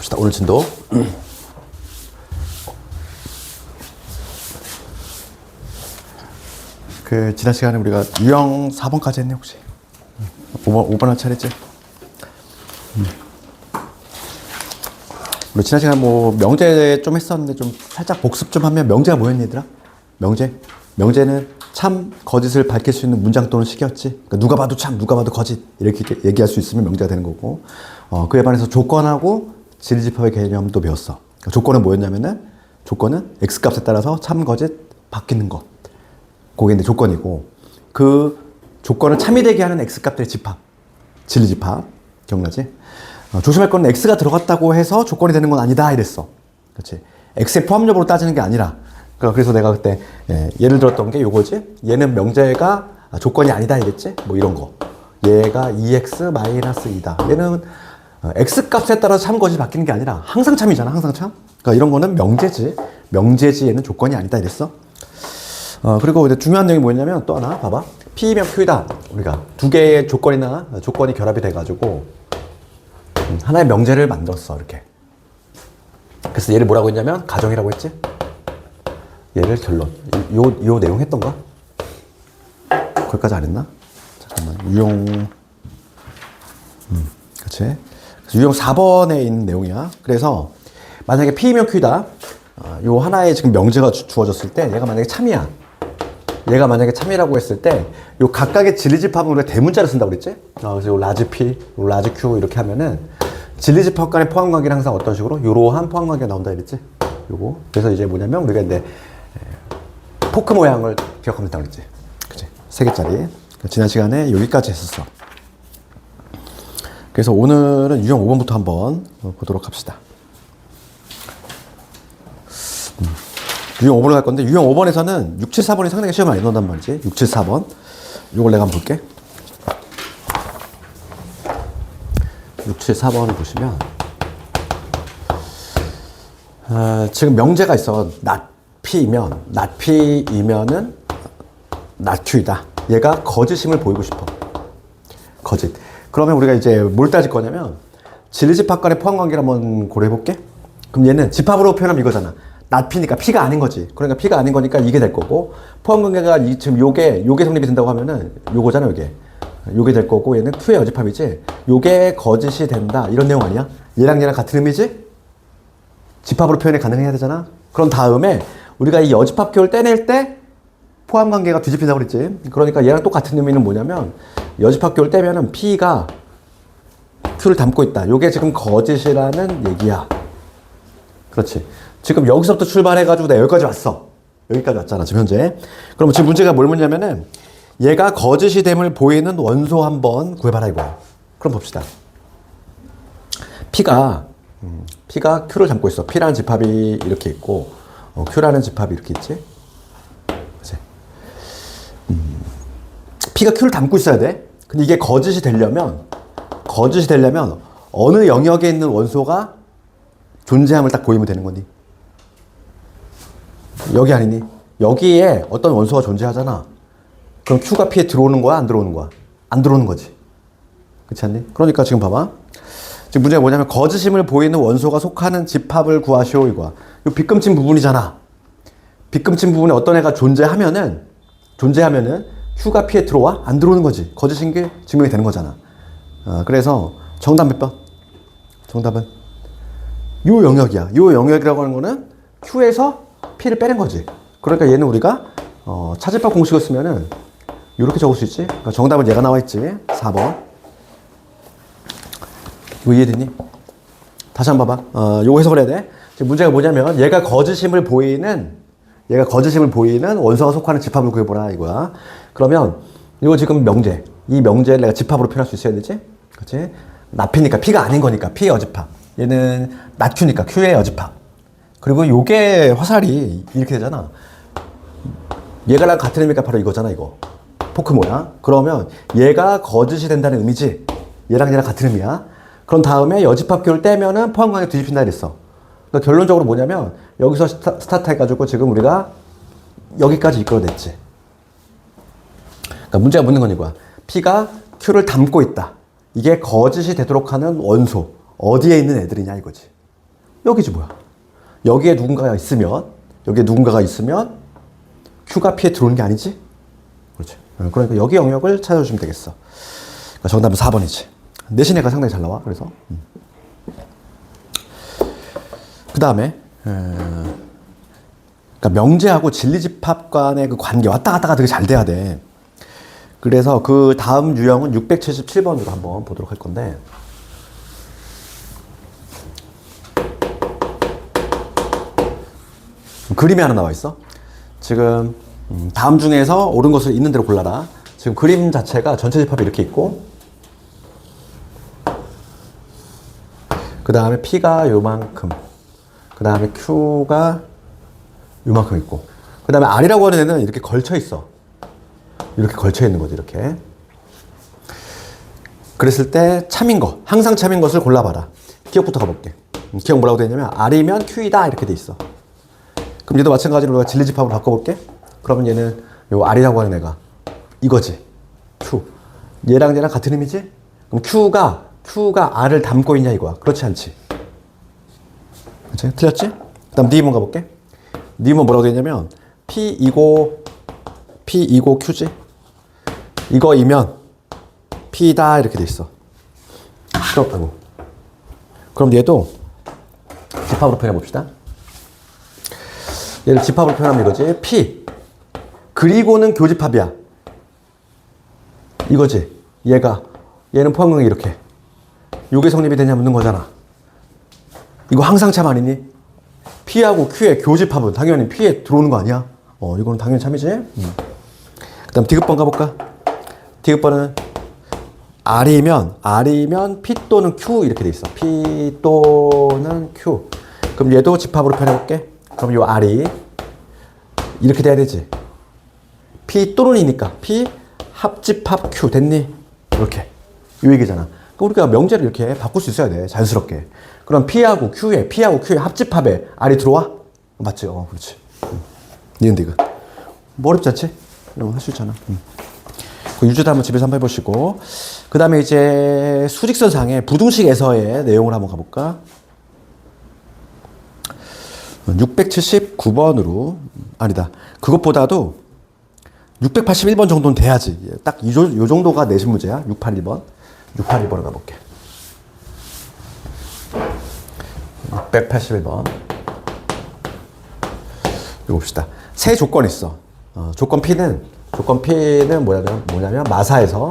봅시다. 오늘 진도. 지난 시간에 우리가 유형 4번까지 했네, 혹시? 5번 할 차례지? 우리 지난 시간에 명제 좀 했었는데 좀 살짝 복습 좀 하면 명제가 뭐였니, 얘들아? 명제는 참, 거짓을 밝힐 수 있는 문장 또는 식이었지. 그러니까 누가 봐도 참, 누가 봐도 거짓. 이렇게 얘기할 수 있으면 명제가 되는 거고. 그에 반해서 조건하고 진리집합의 개념도 배웠어. 그러니까 조건은 뭐였냐면은, 조건은 X값에 따라서 참, 거짓, 바뀌는 것. 그게 이제 조건이고, 그 조건을 참이 되게 하는 X값들의 집합. 진리집합. 기억나지? 조심할 건 X가 들어갔다고 해서 조건이 되는 건 아니다. 이랬어. 그렇지? X의 포함 여부로 따지는 게 아니라. 그래서 내가 그때 예를 들었던 게 요거지. 얘는 명제가 조건이 아니다 이랬지. 뭐 이런 거. 얘가 2x-2다. 얘는 X값에 따라서 참 거짓이 바뀌는 게 아니라 항상 참이잖아. 항상 참. 그러니까 이런 거는 명제지. 명제지 얘는 조건이 아니다 이랬어. 그리고 이제 중요한 내용이 뭐냐면 또 하나 봐봐. P이면 Q이다. 우리가 두 개의 조건이 결합이 돼가지고 하나의 명제를 만들었어. 이렇게. 그래서 얘를 뭐라고 했냐면 가정이라고 했지. 얘를 결론. 요 내용 했던가? 거기까지 안 했나? 잠깐만. 유형 그치? 그래서 유형 4번에 있는 내용이야. 그래서 만약에 P이면 Q다. 요 하나의 지금 명제가 주어졌을 때 얘가 만약에 참이야. 얘가 만약에 참이라고 했을 때 요 각각의 진리집합은 우리가 대문자를 쓴다고 그랬지? 그래서 요 라지 P, 요 라지 Q 이렇게 하면은 진리집합 간의 포함관계는 항상 어떤 식으로? 요러한 포함관계가 나온다 그랬지? 요거. 그래서 이제 뭐냐면 우리가 이제 포크 모양을 기억하면 된다고 그랬지? 그치? 3개짜리. 지난 시간에 여기까지 했었어. 그래서 오늘은 유형 5번부터 한번 보도록 합시다. 유형 5번으로 갈 건데, 유형 5번에서는 6, 7, 4번이 상당히 시험 많이 나온단 말이지. 6, 7, 4번. 요걸 내가 한번 볼게. 6, 7, 4번을 보시면, 지금 명제가 있어. 낫P이면은 낫Q이다. 얘가 거짓임을 보이고 싶어. 거짓. 그러면 우리가 이제 뭘 따질 거냐면, 진리집합 간의 포함관계를 한번 고려해볼게. 그럼 얘는 집합으로 표현하면 이거잖아. 낫P니까 P가 아닌 거지. 그러니까 P가 아닌 거니까 이게 될 거고, 포함관계가 지금 요게 성립이 된다고 하면은 요거잖아, 요게 될 거고, 얘는 Q의 여집합이지. 요게 거짓이 된다. 이런 내용 아니야? 얘랑 같은 의미지? 집합으로 표현이 가능해야 되잖아? 그런 다음에 우리가 이 여집합 Q를 떼낼 때 포함관계가 뒤집힌다고 그랬지. 그러니까 얘랑 똑같은 의미는 뭐냐면, 여집합 Q를 떼면은 P가 Q를 담고 있다. 요게 지금 거짓이라는 얘기야. 그렇지. 지금 여기서부터 출발해가지고 내가 여기까지 왔어. 여기까지 왔잖아, 지금 현재. 그럼 지금 문제가 뭘 묻냐면은, 얘가 거짓이 됨을 보이는 원소 한번 구해봐라, 이거야. 그럼 봅시다. P가 Q를 담고 있어. P라는 집합이 이렇게 있고, Q라는 집합이 이렇게 있지. 그치? P가 Q를 담고 있어야 돼. 근데 이게 거짓이 되려면 어느 영역에 있는 원소가 존재함을 딱 보이면 되는 거니? 여기 아니니? 여기에 어떤 원소가 존재하잖아. 그럼 Q가 P에 들어오는 거야? 안 들어오는 거야? 안 들어오는 거지. 그렇지 않니? 그러니까 지금 봐봐. 지금 문제가 뭐냐면 거짓임을 보이는 원소가 속하는 집합을 구하시오 이거야. 이 빗금친 부분이잖아. 빗금친 부분에 어떤 애가 존재하면은 Q가 P에 들어와? 안 들어오는 거지. 거짓인 게 증명이 되는 거잖아. 그래서 정답 몇 번? 정답은 요 영역이야. 요 영역이라고 하는 거는 Q에서 P를 빼는 거지. 그러니까 얘는 우리가 차집합 공식을 쓰면은 이렇게 적을 수 있지. 그러니까 정답은 얘가 나와 있지. 4번. 이거 이해되니? 다시 한번 봐봐. 요거 해석을 해야 돼. 지금 문제가 뭐냐면 얘가 거짓임을 보이는 원소가 속하는 집합을 구해보라 이거야. 그러면 이거 지금 명제. 이 명제를 내가 집합으로 표현할 수 있어야 되지? 그렇지? 낫P니까 P가 아닌 거니까 P의 여집합. 얘는 낫Q니까 Q의 여집합. 그리고 요게 화살이 이렇게 되잖아. 얘가랑 같은 의미가 바로 이거잖아, 이거. 포크 모양. 그러면 얘가 거짓이 된다는 의미지. 얘랑 같은 의미야. 그런 다음에 여집합 Q를 떼면은 포함관계 뒤집힌다 이랬어. 그러니까 결론적으로 뭐냐면 여기서 스타트 해가지고 지금 우리가 여기까지 이끌어냈지. 그러니까 문제가 묻는 건 이거야. P가 Q를 담고 있다. 이게 거짓이 되도록 하는 원소. 어디에 있는 애들이냐 이거지. 여기지 뭐야. 여기에 누군가가 있으면 Q가 P에 들어오는 게 아니지? 그렇지. 그러니까 여기 영역을 찾아주시면 되겠어. 그러니까 정답은 4번이지. 내신애가 상당히 잘 나와. 그래서 그 다음에 그러니까 명제하고 진리집합 간의 그 관계 왔다 갔다가 되게 잘 돼야 돼. 그래서 그 다음 유형은 677번으로 한번 보도록 할 건데, 그림이 하나 나와 있어. 지금 다음 중에서 옳은 것을 있는 대로 골라라. 지금 그림 자체가 전체 집합이 이렇게 있고, 그 다음에 P가 요만큼, 그 다음에 Q가 요만큼 있고, 그 다음에 R이라고 하는 애는 이렇게 걸쳐 있어. 이렇게 걸쳐 있는 거지, 이렇게. 그랬을 때 참인 거, 항상 참인 것을 골라봐라. 기억부터 가볼게. 기억 뭐라고 되어 있냐면 R이면 Q이다 이렇게 돼 있어. 그럼 얘도 마찬가지로 우리가 진리집합으로 바꿔볼게. 그러면 얘는 요 R이라고 하는 애가 이거지. Q. 얘랑 같은 의미지? 그럼 Q가 R을 담고 있냐 이거야. 그렇지 않지. 그치? 틀렸지? 그 다음 D번 가볼게. D번 뭐라고 되어 있냐면 P2고 Q지? 이거이면 P다 이렇게 돼 있어. 그럼 얘도 집합으로 표현해 봅시다. 얘를 집합으로 표현하면 이거지. P 그리고는 교집합이야. 이거지. 얘는 포함관계 이렇게. 요게 성립이 되냐 묻는 거잖아. 이거 항상 참 아니니? P하고 Q의 교집합은 당연히 P에 들어오는 거 아니야? 이거는 당연히 참이지. 그 다음 디귿번 가볼까? 디귿번은 R이면 P 또는 Q 이렇게 돼 있어. P 또는 Q. 그럼 얘도 집합으로 표현해볼게. 그럼 요 R이 이렇게 돼야 되지. P 또는이니까 P 합집합 Q 됐니? 이렇게. 이 얘기잖아. 그럼 우리가 명제를 이렇게 바꿀 수 있어야 돼. 자연스럽게. 그럼 P하고 Q의 합집합에 R이 들어와? 맞지? 그렇지. 니은 디귿. 뭐 어렵지 않지? 이런 거 할 수 있잖아. 그 유주도 한번 집에서 한번 해보시고, 그 다음에 이제 수직선상의 부등식에서의 내용을 한번 가볼까? 679번으로, 아니다. 그것보다도 681번 정도는 돼야지. 딱 요 정도가 내신 문제야. 681번. 681번을 가볼게. 681번. 이거 봅시다. 세 조건이 있어. 조건 P는 뭐냐면 마사에서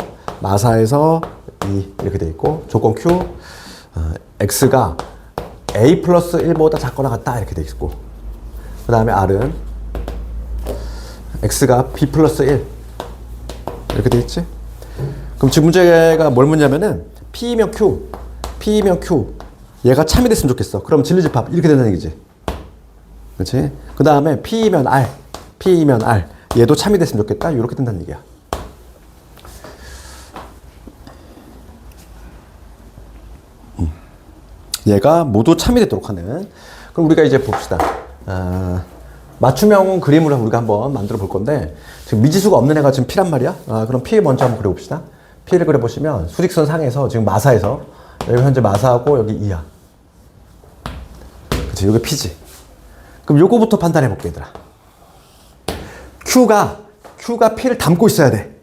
이렇게 돼 있고, 조건 Q, X가 A 플러스 1보다 작거나 같다 이렇게 돼 있고, 그 다음에 R은 X가 B 플러스 1 이렇게 돼 있지? 그럼 지금 문제가 뭘 묻냐면은 P이면 Q 얘가 참이 됐으면 좋겠어. 그럼 진리집합 이렇게 된다는 얘기지. 그렇지? 그 다음에 P이면 R 얘도 참이 됐으면 좋겠다. 이렇게 된다는 얘기야. 얘가 모두 참이 되도록 하는. 그럼 우리가 이제 봅시다. 맞춤형 그림을 우리가 한번 만들어 볼 건데, 지금 미지수가 없는 애가 지금 P란 말이야. 그럼 P 먼저 한번 그려봅시다. P를 그려보시면 수직선 상에서 지금 마사에서 여기 현재 마사하고 여기 2야. 그치? 여기 P지. 그럼 요거부터 판단해 볼게, 얘들아. Q가 P를 담고 있어야 돼.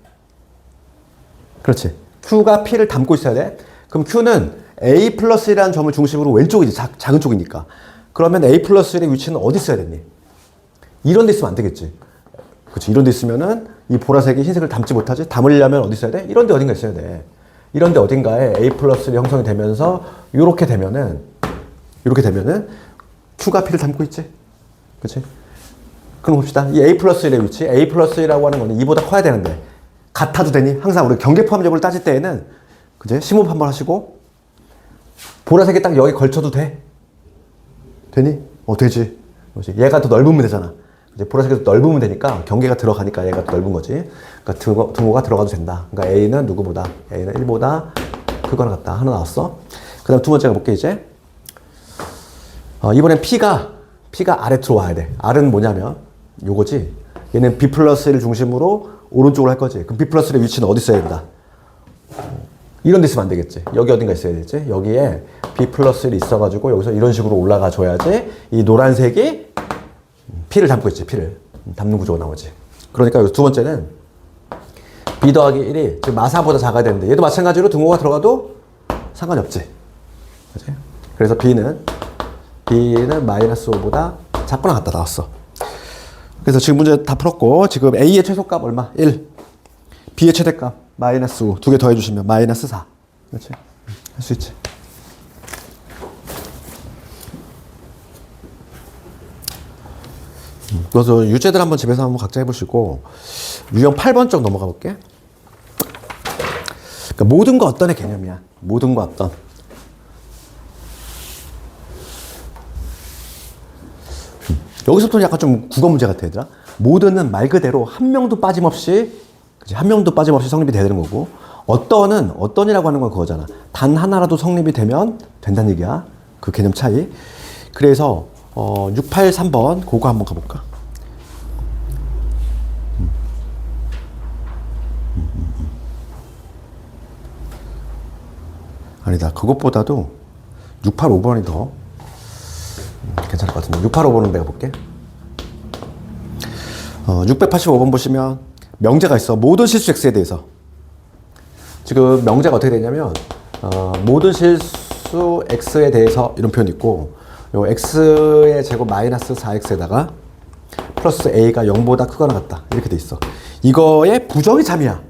그렇지. Q가 P를 담고 있어야 돼. 그럼 Q는 A 플러스 1이라는 점을 중심으로 왼쪽이지. 작은 쪽이니까. 그러면 A 플러스 1의 위치는 어디 있어야 되니? 이런 데 있으면 안 되겠지. 그렇지. 이런 데 있으면은 이 보라색이 흰색을 담지 못하지. 담으려면 어디 있어야 돼? 이런 데 어딘가 있어야 돼. 이런 데 어딘가에 A 플러스 1이 형성이 되면서 이렇게 되면은 Q가 P를 담고 있지. 그렇지? 그럼 봅시다. 이 A 플러스 1의 위치. A 플러스 1이라고 하는 거는 2보다 커야 되는데 같아도 되니? 항상 우리 경계 포함적으로 따질 때에는 그제 심호흡 한번 하시고, 보라색이 딱 여기 걸쳐도 돼? 되니? 되지. 그렇지. 얘가 더 넓으면 되잖아. 이제 보라색이 더 넓으면 되니까 경계가 들어가니까 얘가 더 넓은 거지. 그러니까 등호가 들어가도 된다. 그러니까 A는 누구보다? A는 1보다 크거나 같다. 하나 나왔어. 그 다음 두 번째 가볼게, 이제. 이번엔 P가 아래 들어와야 돼. R은 뭐냐면 요거지. 얘는 B 플러스 1을 중심으로 오른쪽으로 할 거지. 그럼 B 플러스 1의 위치는 어디 있어야 된다? 이런 데 있으면 안 되겠지. 여기 어딘가 있어야 되겠지. 여기에 B 플러스 1이 있어가지고 여기서 이런 식으로 올라가 줘야지 이 노란색이 P를 담고 있지. P를 담는 구조가 나오지. 그러니까 여기서 두 번째는 B 더하기 1이 지금 마사보다 작아야 되는데 얘도 마찬가지로 등호가 들어가도 상관이 없지. 그치? 그래서 B는 마이너스 5보다 작거나 같다 나왔어. 그래서 지금 문제 다 풀었고 지금 A의 최소값 얼마? 1. B의 최대값 마이너스 5. 두 개 더해 주시면 마이너스 4. 그렇지? 할 수 있지. 그래서 유제들 한번 집에서 한번 각자 해보시고 유형 8번 쪽 넘어가 볼게. 그러니까 모든 거 어떤의 개념이야. 모든 거 어떤. 여기서부터 약간 좀 국어 문제 같아 얘들아. 모든은 말 그대로 한 명도 빠짐없이 성립이 돼야 되는 거고 어떤은 어떤이라고 하는 건 그거잖아. 단 하나라도 성립이 되면 된다는 얘기야. 그 개념 차이. 그래서 683번 그거 한번 가볼까? 아니다. 그것보다도 685번이 더 괜찮을 것 같은데 685번은 내가 볼게. 685번 보시면 명제가 있어. 모든 실수 x에 대해서. 지금 명제가 어떻게 되냐면 모든 실수 x에 대해서 이런 표현이 있고 요 x의 제곱 마이너스 4x에다가 플러스 a가 0보다 크거나 같다 이렇게 돼 있어. 이거의 부정이 참이야.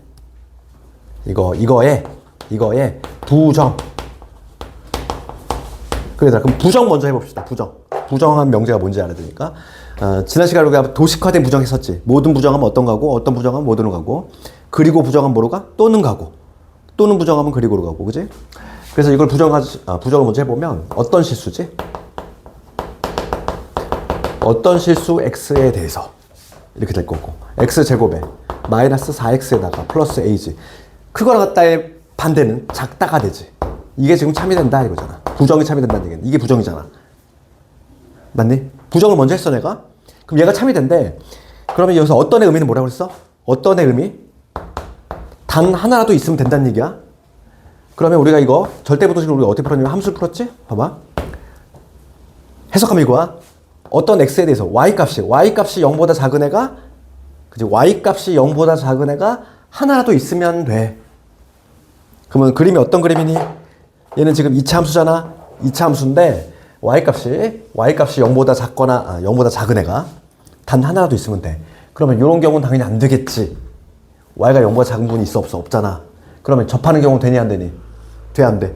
이거의 부정. 그래서 그럼 부정 먼저 해봅시다. 부정한 명제가 뭔지 알아야 되니까. 지난 시간에 우리가 도식화된 부정 했었지. 모든 부정하면 어떤 가고, 어떤 부정하면 모든으로 가고, 그리고 부정하면 뭐로 가? 또는 가고, 또는 부정하면 그리고로 가고, 그지? 그래서 이걸 부정을 먼저 해보면 어떤 실수지? 어떤 실수 x에 대해서 이렇게 될 거고, x 제곱에 마이너스 4x에다가 플러스 a지. 크거나 같다의 반대는 작다가 되지. 이게 지금 참이 된다 이거잖아. 부정이 참이 된다는 얘기는 이게 부정이잖아. 맞니? 부정을 먼저 했어 내가. 그럼 얘가 참이 된대. 그러면 여기서 어떤의 의미는 뭐라고 했어? 어떤의 의미? 단 하나라도 있으면 된다는 얘기야. 그러면 우리가 이거 절대부도식을 우리가 어떻게 풀었냐면 함수를 풀었지? 봐봐. 해석하면 이거야. 어떤 x에 대해서 y값이 0보다 작은 애가 그치? y값이 0보다 작은 애가 하나라도 있으면 돼. 그러면 그림이 어떤 그림이니? 얘는 지금 2차 함수잖아. 2차 함수인데 y값이 0보다 작거나 0보다 작은 애가 단 하나라도 있으면 돼. 그러면 이런 경우는 당연히 안 되겠지. y가 0보다 작은 부분이 있어 없어? 없잖아. 그러면 접하는 경우 되니 안 되니? 돼 안 돼?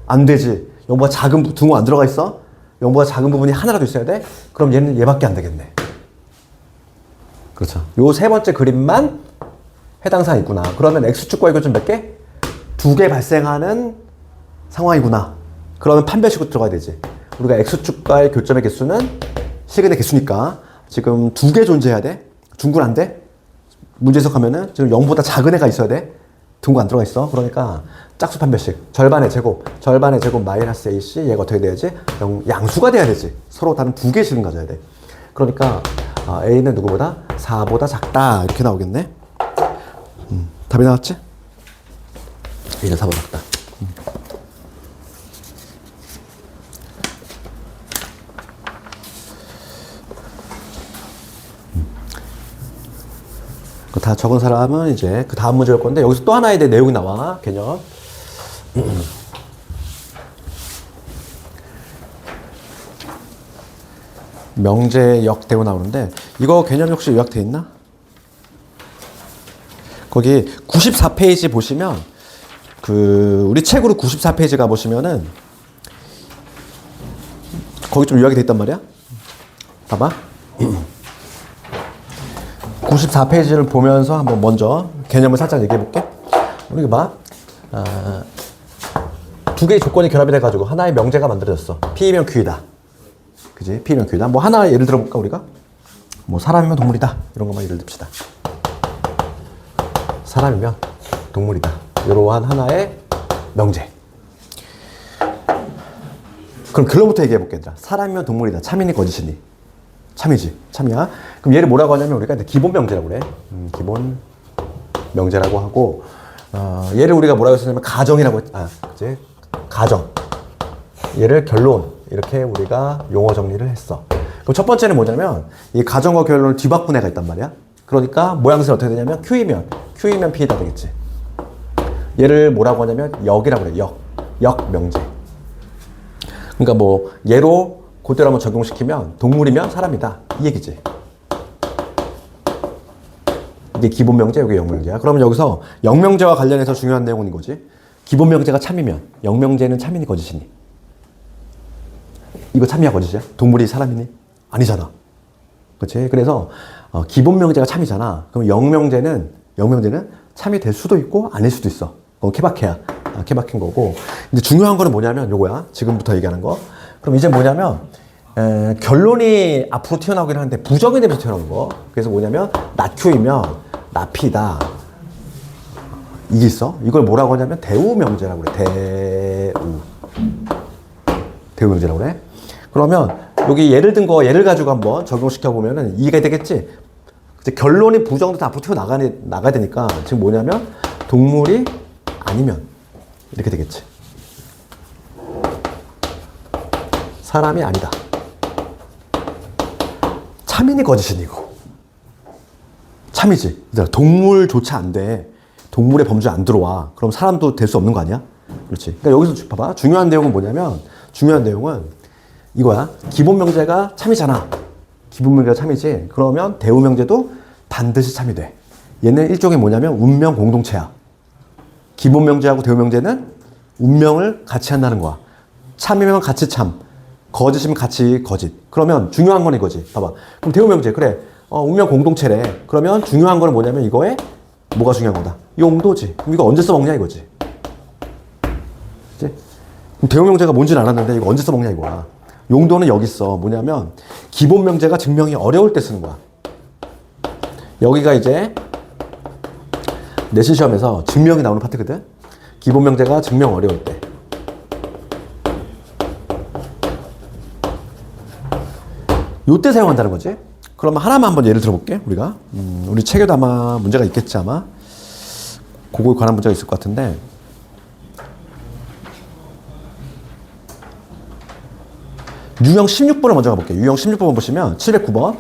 안 되지. 0보다 작은 등호 안 들어가 있어? 0보다 작은 부분이 하나라도 있어야 돼? 그럼 얘는 얘밖에 안 되겠네. 그렇죠. 요 세 번째 그림만 해당 사항 있구나. 그러면 x축과 이거 좀 몇 개? 2개 발생하는 상황이구나. 그러면 판별식으로 들어가야 되지. 우리가 x축과의 교점의 개수는 시근의 개수니까 지금 2개 존재해야 돼. 중군 안 돼. 문제 해석하면은 지금 0보다 작은 애가 있어야 돼. 등구 안 들어가 있어. 그러니까 짝수 판별식. 절반의 제곱 마이너스 ac 얘가 어떻게 돼야지? 양수가 돼야 되지. 서로 다른 2개의 식을 가져야 돼. 그러니까 a는 누구보다? 4보다 작다. 이렇게 나오겠네. 답이 나왔지? a는 4보다 작다. 다 적은 사람은 이제 그 다음 문제일 건데 여기서 또 하나에 대해 내용이 나와. 개념. 명제 역대고 나오는데 이거 개념 혹시 요약돼 있나? 거기 94페이지 보시면 우리 책으로 94페이지 가 보시면은 거기 좀 요약이 돼 있단 말이야. 봐봐. 94페이지를 보면서 한번 먼저 개념을 살짝 얘기해 볼게. 우리가 봐. 2개의 조건이 결합이 돼가지고 하나의 명제가 만들어졌어. P이면 Q이다. 그지? P이면 Q이다. 뭐 하나 예를 들어볼까 우리가? 뭐 사람이면 동물이다. 이런 것만 예를 듭시다. 사람이면 동물이다. 이러한 하나의 명제. 그럼 결론부터 얘기해 볼게. 얘들아. 사람이면 동물이다. 참이니 거짓이니? 참이지. 참이야. 그럼 얘를 뭐라고 하냐면 우리가 기본 명제라고 그래. 기본 명제라고 하고 얘를 우리가 뭐라고 했냐면 가정이라고 그치? 가정. 얘를 결론 이렇게 우리가 용어 정리를 했어. 그럼 첫 번째는 뭐냐면 이 가정과 결론을 뒤바꾼 애가 있단 말이야. 그러니까 모양새는 어떻게 되냐면 Q이면 P다 되겠지. 얘를 뭐라고 하냐면 역이라고 그래. 역 명제. 그러니까 뭐 얘로 그대로 한번 적용시키면 동물이면 사람이다 이 얘기지. 이게 기본 명제, 여기 영명제야. 그러면 여기서 영명제와 관련해서 중요한 내용은 이거지. 기본 명제가 참이면 영명제는 참이니 거짓이니? 이거 참이야 거짓이야? 동물이 사람이니? 아니잖아. 그렇지? 그래서 기본 명제가 참이잖아. 그럼 영명제는 참이 될 수도 있고 아닐 수도 있어. 그건 케바케야. 케바케인 거고. 근데 중요한 거는 뭐냐면 요거야. 지금부터 얘기하는 거. 그럼 이제 뭐냐면 결론이 앞으로 튀어나오긴 하는데 부정에 대해서 튀어나오는 거. 그래서 뭐냐면 나큐이면 나피다. 이게 있어. 이걸 뭐라고 하냐면 대우명제라고 그래. 대우명제라고 그래. 그러면 여기 예를 든 거 예를 가지고 한번 적용시켜 보면은 이해가 되겠지. 이제 결론이 부정돼서 앞으로 튀어나가야 되니까 지금 뭐냐면 동물이 아니면 이렇게 되겠지. 사람이 아니다. 참이니 거짓이니 이거. 참이지. 동물조차 안 돼. 동물의 범주에 안 들어와. 그럼 사람도 될 수 없는 거 아니야? 그렇지. 그러니까 여기서 봐봐. 중요한 내용은 뭐냐면 이거야. 기본 명제가 참이잖아. 기본 명제가 참이지. 그러면 대우 명제도 반드시 참이 돼. 얘는 일종의 뭐냐면 운명 공동체야. 기본 명제하고 대우 명제는 운명을 같이 한다는 거야. 참이면 같이 참. 거짓이면 같이 거짓. 그러면 중요한 건 이거지. 봐봐. 그럼 대우 명제 그래. 운명 공동체래. 그러면 중요한 거는 뭐냐면 이거에 뭐가 중요한 거다? 용도지. 그럼 이거 언제 써먹냐 이거지. 그치? 그럼 대우 명제가 뭔지는 알았는데 이거 언제 써먹냐 이거야. 용도는 여기 있어. 뭐냐면 기본 명제가 증명이 어려울 때 쓰는 거야. 여기가 이제 내신 시험에서 증명이 나오는 파트거든. 기본 명제가 증명 어려울 때. 요때 사용한다는 거지. 그러면 하나만 한번 예를 들어볼게. 우리가 우리 책에도 아마 문제가 있겠지 아마. 그거에 관한 문제가 있을 것 같은데. 유형 16번을 먼저 가볼게요. 유형 16번 보시면 709번.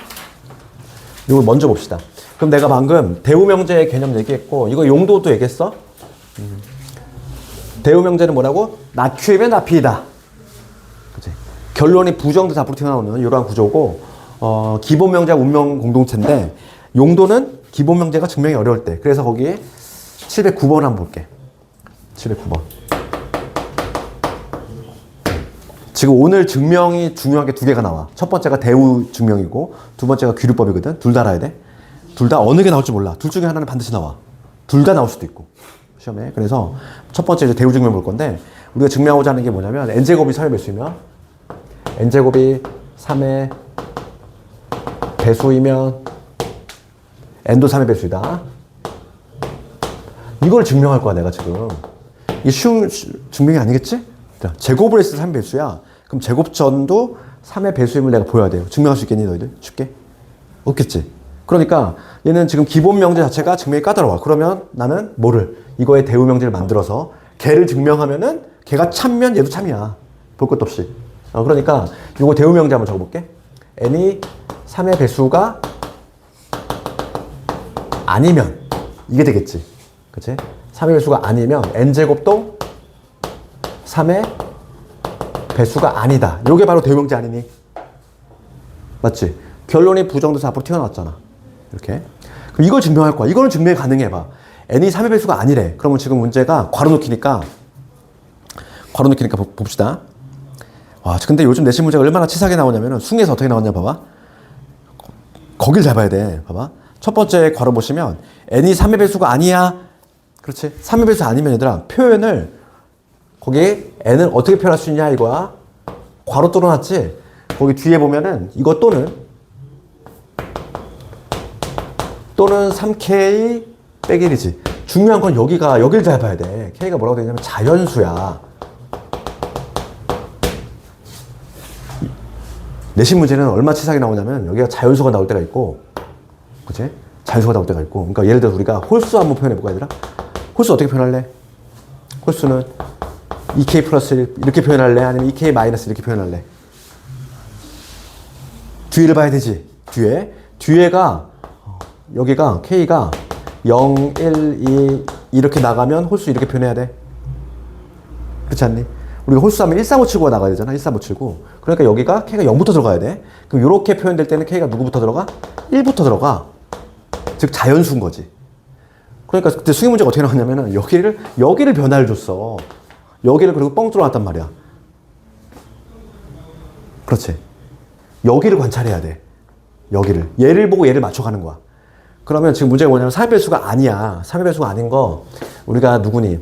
이걸 먼저 봅시다. 그럼 내가 방금 대우명제의 개념 얘기했고 이거 용도도 얘기했어. 대우명제는 뭐라고? 나큐이면 나피이다. 그치? 결론이 부정돼서 앞으로 튀어나오는 이러한 구조고 기본 명제가 운명 공동체인데 용도는 기본 명제가 증명이 어려울 때. 그래서 거기에 709번 한번 볼게. 709번. 지금 오늘 증명이 중요하게 두 개가 나와. 첫 번째가 대우 증명이고 두 번째가 귀류법이거든. 둘 다 알아야 돼. 둘 다 어느 게 나올지 몰라. 둘 중에 하나는 반드시 나와. 둘 다 나올 수도 있고. 시험에. 그래서 첫 번째 이제 대우 증명 볼 건데 우리가 증명하고자 하는 게 뭐냐면 n제곱이 3의 배수이면 n제곱이 3의 배수이면 n도 3의 배수이다. 이걸 증명할 거야 내가 지금. 이게 쉬운 증명이 아니겠지? 자, 제곱을 했을 때 3의 배수야. 그럼 제곱전도 3의 배수임을 내가 보여야 돼요. 증명할 수 있겠니 너희들? 쉽게? 없겠지? 그러니까 얘는 지금 기본 명제 자체가 증명이 까다로워. 그러면 나는 뭐를? 이거의 대우 명제를 만들어서 걔를 증명하면은 걔가 참면 얘도 참이야. 볼 것도 없이. 그러니까 이거 대우 명제 한번 적어볼게. n이 3의 배수가 아니면 이게 되겠지. 그치? 3의 배수가 아니면 n제곱도 3의 배수가 아니다. 이게 바로 대우 명제 아니니? 맞지? 결론이 부정돼서 앞으로 튀어나왔잖아. 이렇게. 그럼 이걸 증명할 거야. 이거는 증명이 가능해 봐. n이 3의 배수가 아니래. 그러면 지금 문제가 괄호 넣기니까 봅시다. 와, 근데 요즘 내신 문제가 얼마나 치사하게 나오냐면은 숭에서 어떻게 나왔냐 봐봐. 거길 잘 봐야 돼. 봐봐. 첫 번째 괄호 보시면 n이 3의 배수가 아니야. 그렇지? 3의 배수 아니면 얘들아 표현을 거기에 n을 어떻게 표현할 수 있냐 이거야. 괄호 뚫어놨지? 거기 뒤에 보면은 이거 또는 3k 빼기 1이지. 중요한 건 여길 잘 봐야 돼. k가 뭐라고 되냐면 자연수야. 내신 문제는 얼마 치사하게 나오냐면 여기가 자연수가 나올 때가 있고, 그치? 자연수가 나올 때가 있고. 그러니까 예를 들어서 우리가 홀수 한번 표현해볼까 얘들아? 홀수 어떻게 표현할래? 홀수는 2k 플러스 1 이렇게 표현할래? 아니면 2k 마이너스 이렇게 표현할래? 뒤를 봐야 되지. 뒤에가 여기가 k가 0, 1, 2 이렇게 나가면 홀수 이렇게 표현해야 돼. 그렇지 않니? 우리가 홀수하면 13579가 나가야 되잖아. 13579. 그러니까 여기가 k가 0부터 들어가야 돼. 그럼 이렇게 표현될 때는 k가 누구부터 들어가? 1부터 들어가. 즉 자연수인 거지. 그러니까 그때 수기 문제가 어떻게 나왔냐면은 여기를 변화를 줬어. 여기를 그리고 뻥 뚫어놨단 말이야. 그렇지. 여기를 관찰해야 돼. 여기를. 얘를 보고 얘를 맞춰가는 거야. 그러면 지금 문제가 뭐냐면 3의 배수가 아니야. 3의 배수가 아닌 거 우리가 누구니?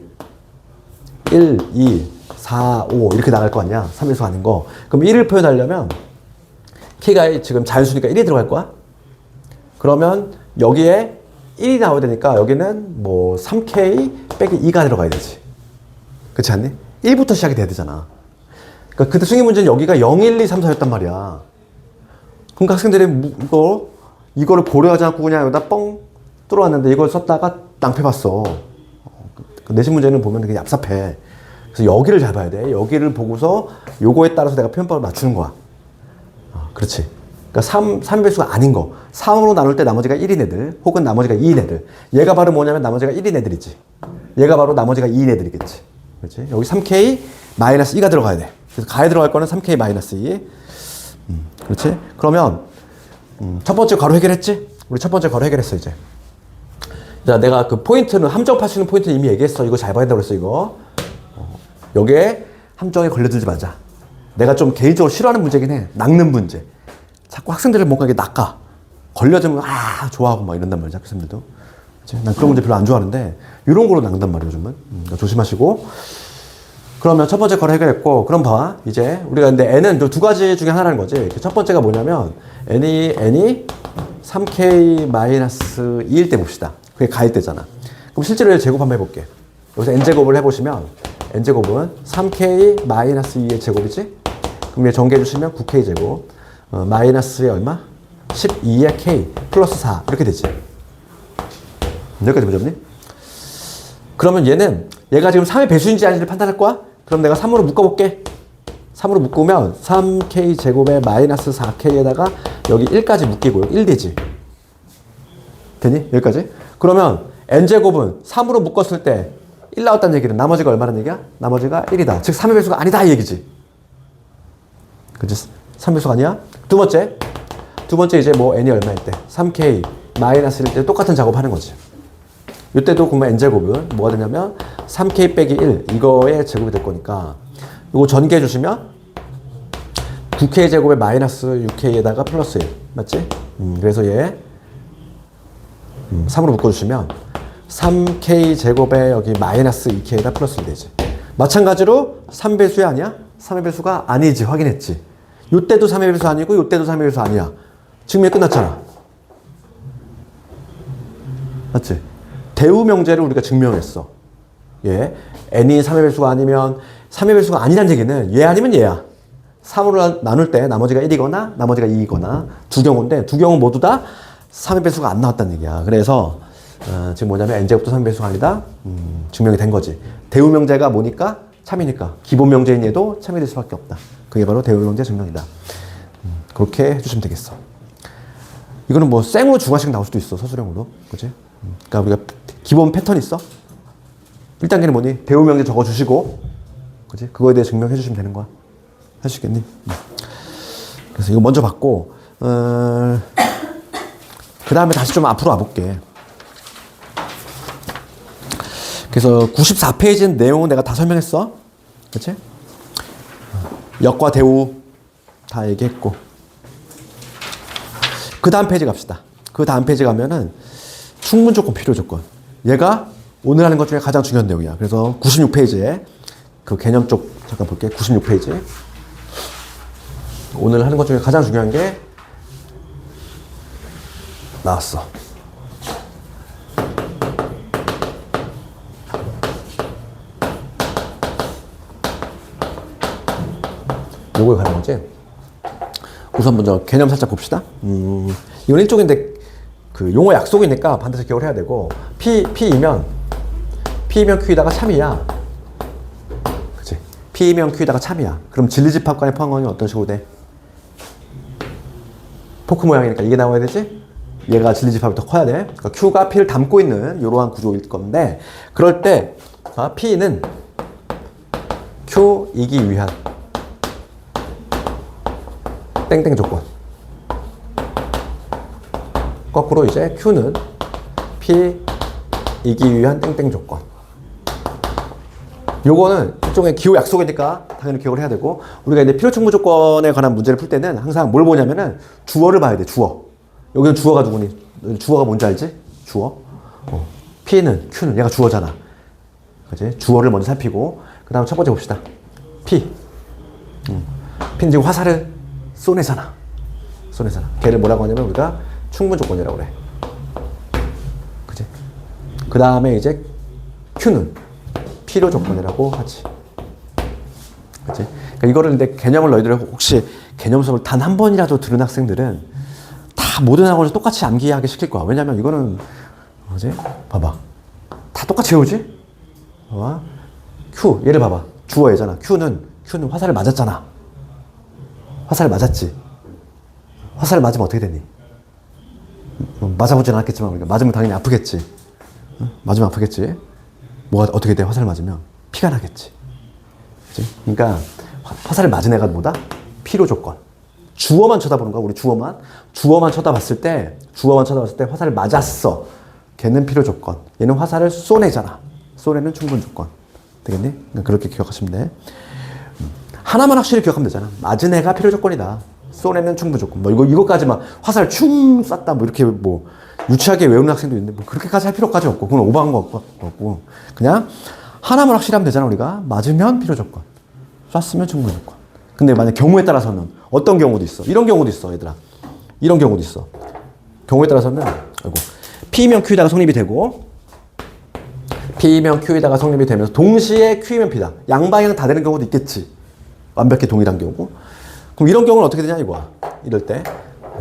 1, 2, 4, 5 이렇게 나갈 거 아니야. 3의 배수가 아닌 거. 그럼 1을 표현하려면 k가 지금 자연수니까 1이 들어갈 거야. 그러면 여기에 1이 나와야 되니까 여기는 뭐 3k 빼기 2가 들어가야 되지. 그렇지 않니? 1부터 시작이 돼야 되잖아. 그러니까 그때 수기 문제는 여기가 0, 1, 2, 3, 4였단 말이야. 그러니까 학생들이 이거를 고려하지 않고 그냥 여기다 뻥 뚫어왔는데 이걸 썼다가 낭패 봤어. 내신 문제는 보면 되게 얍삽해. 그래서 여기를 잘 봐야 돼. 여기를 보고서 요거에 따라서 내가 표현법을 맞추는 거야. 그렇지. 그러니까 3의 배수가 아닌 거. 3으로 나눌 때 나머지가 1인 애들, 혹은 나머지가 2인 애들. 얘가 바로 뭐냐면 나머지가 1인 애들이지. 얘가 바로 나머지가 2인 애들이겠지. 그렇지? 여기 3k 마이너스 2가 들어가야 돼. 그래서 가에 들어갈 거는 3k 마이너스 2. 그렇지? 그러면 첫 번째 괄호 해결했지? 우리 첫 번째 괄호 해결했어 이제. 자, 내가 그 포인트는 함정팔 수 있는 포인트는 이미 얘기했어. 이거 잘 봐야 된다고 그랬어 이거. 여기에 함정에 걸려들지 마자. 내가 좀 개인적으로 싫어하는 문제긴 해. 낚는 문제. 자꾸 학생들을 뭔가 이게 낚아. 걸려들면 좋아하고 막 이런단 말이야 학생들도. 난 그런 문제 별로 안 좋아하는데 이런 걸로 낚는단 말이야 요즘은. 조심하시고. 그러면 첫 번째 걸 해결했고, 그럼 봐. 이제 우리가 근데 n은 두 가지 중에 하나라는 거지. 첫 번째가 뭐냐면 n이 3k-2일 때 봅시다. 그게 가일 때잖아. 그럼 실제로 얘 제곱 한번 해볼게. 여기서 n제곱을 해보시면 n제곱은 3k-2의 제곱이지? 그럼 얘 전개해 주시면 9k 제곱 마이너스에 얼마? 12의 k 플러스 4 이렇게 되지. 여기까지 보셨니? 그러면 얘가 지금 3의 배수인지 아닌지를 판단할 거야? 그럼 내가 3으로 묶어볼게. 3으로 묶으면 3k 제곱에 마이너스 4k에다가 여기 1까지 묶이고요. 1 되지. 되니? 여기까지? 그러면 n제곱은 3으로 묶었을 때 1 나왔다는 얘기는 나머지가 얼마라는 얘기야? 나머지가 1이다. 즉 3의 배수가 아니다 이 얘기지. 그치? 3의 배수가 아니야? 두 번째 이제 뭐 n이 얼마일 때? 3k 마이너스 1일 때 똑같은 작업하는 거지. 이때도 그러면 n제곱은 뭐가 되냐면 3k 빼기 1 이거의 제곱이 될 거니까 이거 전개해 주시면 9k 제곱에 마이너스 6k에다가 플러스 1 맞지? 그래서 얘 3으로 묶어주시면 3k 제곱에 여기 마이너스 2k에다 플러스 1 되지. 마찬가지로 3배수 아니야? 3의 배수가 아니지. 확인했지. 이때도 3의 배수 아니고 이때도 3의 배수 아니야. 증명이 끝났잖아. 맞지? 대우 명제를 우리가 증명했어. 예. n이 3의 배수가 아니면 3의 배수가 아니란 얘기는 얘 아니면 얘야. 3으로 나눌 때 나머지가 1이거나 나머지가 2이거나 두 경우인데 두 경우 모두 다 3의 배수가 안 나왔다는 얘기야. 그래서 지금 뭐냐면 n제곱도 3의 배수가 아니다. 증명이 된 거지. 대우 명제가 뭐니까? 참이니까. 기본 명제인 얘도 참이 될 수밖에 없다. 그게 바로 대우 명제 증명이다. 그렇게 해주시면 되겠어. 이거는 뭐 생으로 주관식 나올 수도 있어. 서술형으로. 그치? 그러니까 우리가 기본 패턴 있어. 1단계는 뭐니? 대우 명제 적어주시고, 그치? 그거에 대해 증명해 주시면 되는 거야. 할 수 있겠니? 그래서 이거 먼저 받고, 그 다음에 다시 좀 앞으로 와볼게. 그래서 94페이지 내용은 내가 다 설명했어. 그치? 역과 대우 다 얘기했고. 그 다음 페이지 갑시다. 그 다음 페이지 가면은 충분 조건, 필요 조건. 얘가 오늘 하는 것 중에 가장 중요한 내용이야. 그래서 96페이지에 그 개념 쪽 잠깐 볼게. 96페이지. 오늘 하는 것 중에 가장 중요한 게 나왔어. 요거에 가는 거지. 우선 먼저 개념 살짝 봅시다. 이건 일종인데 그 용어 약속이니까 반드시 기억을 해야 되고, P이면 Q에다가 참이야. 그치? P면 Q에다가 참이야. 그럼 진리집합간의 포항원이 어떤 식으로 돼? 포크 모양이니까 이게 나와야 되지? 얘가 진리집합이 더 커야 돼. 그러니까 Q가 P를 담고 있는 이러한 구조일 건데, 그럴 때 P는 Q이기 위한 땡땡 조건. 거꾸로 이제 Q는 P이기 위한 땡땡 조건. 요거는 일종의 기호 약속이니까 당연히 기억을 해야 되고, 우리가 이제 필요 충분 조건에 관한 문제를 풀 때는 항상 뭘 보냐면은 주어를 봐야 돼. 주어. 여기는 주어가 누구니? 주어가 뭔지 알지? 주어. P는 Q는 얘가 주어잖아. 그치? 주어를 먼저 살피고, 그 다음 첫 번째 봅시다. P. P는 지금 화살을 쏘내잖아. 쏘내잖아. 걔를 뭐라고 하냐면 우리가 충분 조건이라고 그래. 그치? 그 다음에 이제 Q는 필요 조건이라고 하지. 그치? 그러니까 이거를 내 개념을 너희들 혹시 개념 수업을 단 한 번이라도 들은 학생들은 다 모든 학원에서 똑같이 암기하게 시킬 거야. 왜냐면 이거는 뭐지? 봐봐. 다 똑같이 외우지? 봐봐. Q 얘를 봐봐. 주어 얘잖아. Q는 화살을 맞았잖아. 화살을 맞았지. 화살을 맞으면 어떻게 되니? 맞아보진 않았겠지만 우리가 맞으면 당연히 아프겠지. 맞으면 아프겠지. 뭐가 어떻게 돼? 화살을 맞으면 피가 나겠지. 그치? 그러니까 화살을 맞은 애가 뭐다? 필요 조건. 주어만 쳐다보는 거야. 우리 주어만 쳐다봤을 때 화살을 맞았어. 걔는 필요 조건. 얘는 화살을 쏘내잖아. 쏘내는 충분 조건. 되겠니? 그러니까 그렇게 기억하시면 돼. 하나만 확실히 기억하면 되잖아. 맞은 애가 필요 조건이다. 쏘내는 충분 조건. 뭐 이거까지만 화살 충 쐈다. 뭐 이렇게 뭐 유치하게 외우는 학생도 있는데 뭐 그렇게까지 할 필요까지 없고, 그건 오버한 거 없고, 그냥 하나만 확실하면 되잖아. 우리가 맞으면 필요 조건, 쐈으면 충분 조건. 근데 만약 경우에 따라서는 어떤 경우도 있어. 이런 경우도 있어, 얘들아. 이런 경우도 있어. 경우에 따라서는 P면 Q에다가 성립이 되고, P면 Q에다가 성립이 되면서 동시에 Q면 P다. 양방향 다 되는 경우도 있겠지. 완벽히 동일한 경우. 그럼 이런 경우는 어떻게 되냐 이거야. 이럴 때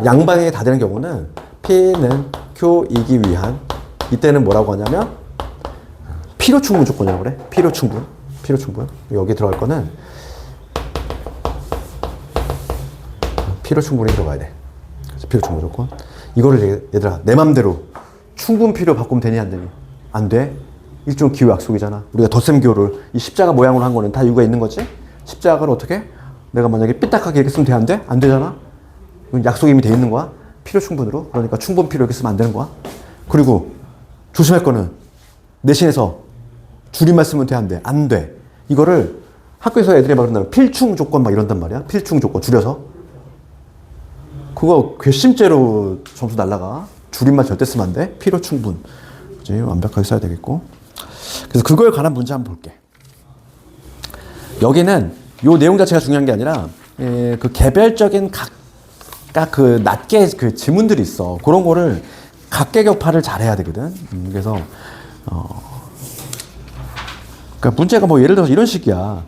양방향이 다 되는 경우는 P는 Q이기 위한, 이때는 뭐라고 하냐면 필요 충분 조건이라고 그래. 필요 충분. 여기 들어갈 거는 필요 충분이 들어가야 돼. 그래서 필요 충분 조건. 이거를 얘들아 내 맘대로 충분 필요 바꾸면 되니 안 되니? 안 돼. 일종 기호 약속이잖아. 우리가 덧셈 기호를 이 십자가 모양으로 한 거는 다 이유가 있는 거지. 십자가를 어떻게? 내가 만약에 삐딱하게 이렇게 쓰면 돼? 안 돼? 안 되잖아. 약속이 이미 돼 있는 거야. 필요 충분으로. 그러니까 충분 필요 이렇게 쓰면 안 되는 거야. 그리고 조심할 거는 내신에서 줄임말 쓰면 돼? 안 돼? 안 돼. 이거를 학교에서 애들이 막 그런다면 필충 조건 막 이런단 말이야. 필충 조건 줄여서. 그거 괘씸죄로 점수 날라가. 줄임말 절대 쓰면 안 돼. 필요 충분. 그치? 완벽하게 써야 되겠고. 그래서 그거에 관한 문제 한번 볼게. 여기는 요 내용 자체가 중요한 게 아니라 그 개별적인 각각 그 낱개 그 지문들이 있어. 그런 거를 각계격파를 잘해야 되거든. 그래서 그러니까 문제가 뭐 예를 들어서 이런 식이야.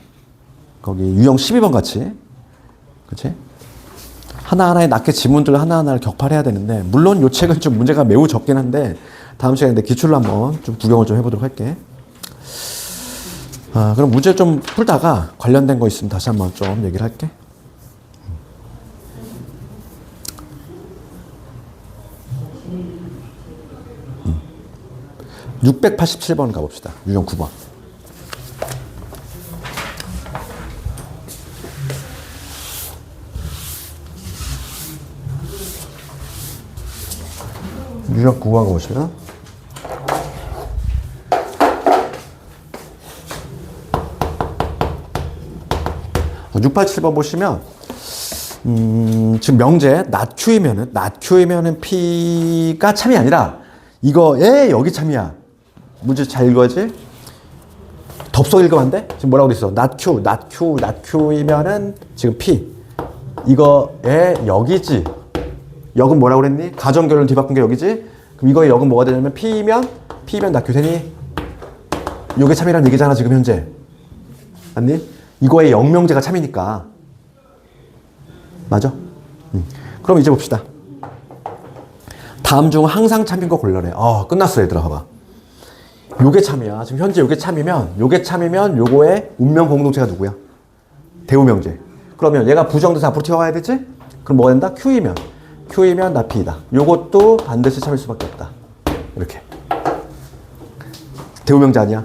거기 유형 12번 같이, 그렇지? 하나하나의 낱개 지문들 하나하나를 격파를 해야 되는데, 물론 요 책은 좀 문제가 매우 적긴 한데 다음 시간에 내 기출로 한번 좀 구경을 좀 해보도록 할게. 그럼 문제 좀 풀다가 관련된 거 있으면 다시 한번 좀 얘기를 할게. 687번 가봅시다. 유형 9번. 유형 9번 가보시면 687번 보시면 지금 명제 낫Q이면은 P가 참이 아니라 이거에 여기 참이야. 문제 잘 읽어야지. 덥석 읽으면 안 돼? 지금 뭐라고 돼 있어? 낫Q이면은 지금 P. 이거에 여기지. 역은 뭐라고 그랬니? 가정결을 뒤바꾼 게 여기지? 그럼 이거의 역은 뭐가 되냐면 P면 낫Q 되니? 요게 참이란 얘기잖아 지금 현재. 맞니? 이거의 영명제가 참이니까. 맞아? 그럼 이제 봅시다. 다음 중 항상 참인 거 골라래. 끝났어 얘들아. 봐봐. 요게 참이야. 지금 현재 요게 참이면 요거의 운명 공동체가 누구야? 대우명제. 그러면 얘가 부정돼서 앞으로 튀어가야 되지? 그럼 뭐가 된다? Q이면 나 P이다. 요것도 반드시 참일 수밖에 없다. 이렇게. 대우명제 아니야?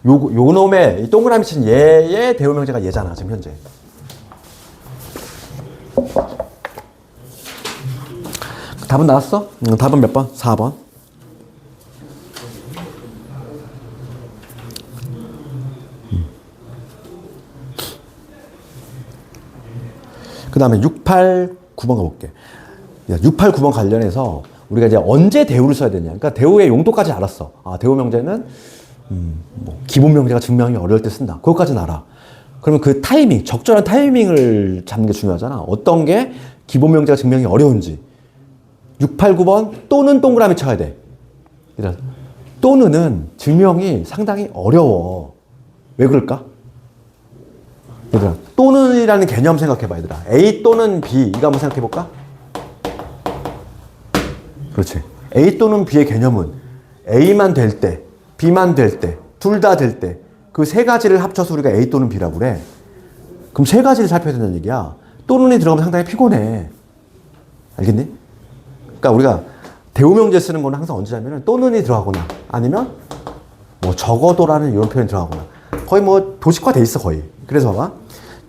요 놈의 이 동그라미 친 얘의 대우명제가 얘잖아, 지금 현재. 답은 나왔어? 답은 몇 번? 4번. 그 다음에 6, 8, 9번 가볼게. 6, 8, 9번 관련해서 우리가 이제 언제 대우를 써야 되냐. 그러니까 대우의 용도까지 알았어. 아, 대우 명제는 뭐 기본 명제가 증명이 어려울 때 쓴다. 그것까지는 알아. 그러면 그 타이밍, 적절한 타이밍을 잡는 게 중요하잖아. 어떤 게 기본 명제가 증명이 어려운지. 6, 8, 9번 또는 동그라미 쳐야 돼. 얘들아, 또는은 증명이 상당히 어려워. 왜 그럴까? 얘들아, 또는이라는 개념 생각해봐, 얘들아. A 또는 B, 이거 한번 생각해볼까? 그렇지. A 또는 B의 개념은 A만 될 때, B만 될 때, 둘 다 될 때, 그 세 가지를 합쳐서 우리가 A 또는 B라고 그래. 그럼 세 가지를 살펴야 된다는 얘기야. 또는이 들어가면 상당히 피곤해. 알겠니? 그러니까 우리가 대우명제 쓰는 거는 항상 언제냐면은 또는이 들어가거나 아니면 뭐 적어도라는 이런 표현이 들어가거나 거의 뭐 도식화돼 있어, 거의. 그래서 봐봐.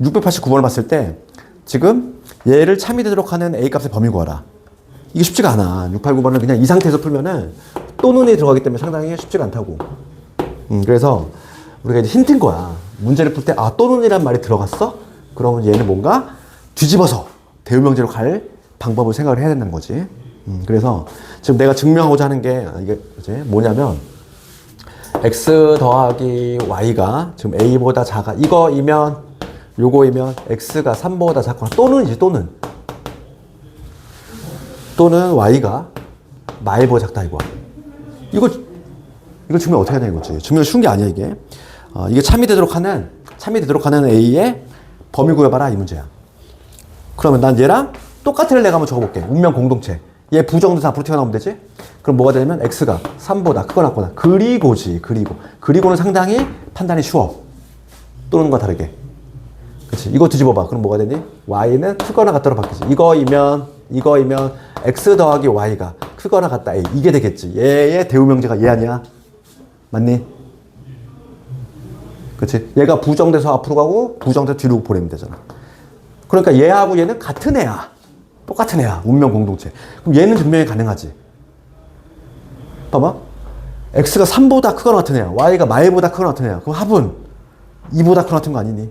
689번을 봤을 때 지금 얘를 참이 되도록 하는 A 값의 범위 구하라. 이게 쉽지가 않아. 689번을 그냥 이 상태에서 풀면은 또는이 들어가기 때문에 상당히 쉽지가 않다고. 그래서 우리가 이제 힌트인 거야. 문제를 풀 때 아, 또는이란 말이 들어갔어? 그러면 얘는 뭔가 뒤집어서 대우명제로 갈 방법을 생각을 해야 된다는 거지. 그래서 지금 내가 증명하고자 하는 게 이게 이제 뭐냐면 x 더하기 y가 지금 a보다 작아. 이거이면 요거이면 x가 3보다 작거나 또는이지, 또는 y가 마일보다 작다 이거야. 이거 증명 어떻게 하냐 이거지. 증명 쉬운 게 아니야 이게. 이게 참이 되도록 하는 a의 범위 구해봐라 이 문제야. 그러면 난 얘랑 똑같은 애를 내가 한번 적어볼게. 운명 공동체. 얘 부정돼서 앞으로 튀어나오면 되지? 그럼 뭐가 되냐면 x가 3보다 크거나 같거나 그리고는 상당히 판단이 쉬워. 또는과 다르게. 그치? 이거 뒤집어봐. 그럼 뭐가 되니? y는 크거나 같다로 바뀌지. 이거이면 x 더하기 y가 크거나 같다 a. 이게 되겠지. 얘의 대우명제가 얘 아니야? 맞니? 그치? 얘가 부정돼서 앞으로 가고 부정돼서 뒤로 보내면 되잖아. 그러니까 얘하고 얘는 같은 애야. 똑같은 애야. 운명 공동체. 그럼 얘는 증명이 가능하지. 봐봐. x가 3보다 크거나 같은 애야. y가 마일보다 크거나 같은 애야. 그럼 합은 2보다 크거나 같은 거 아니니?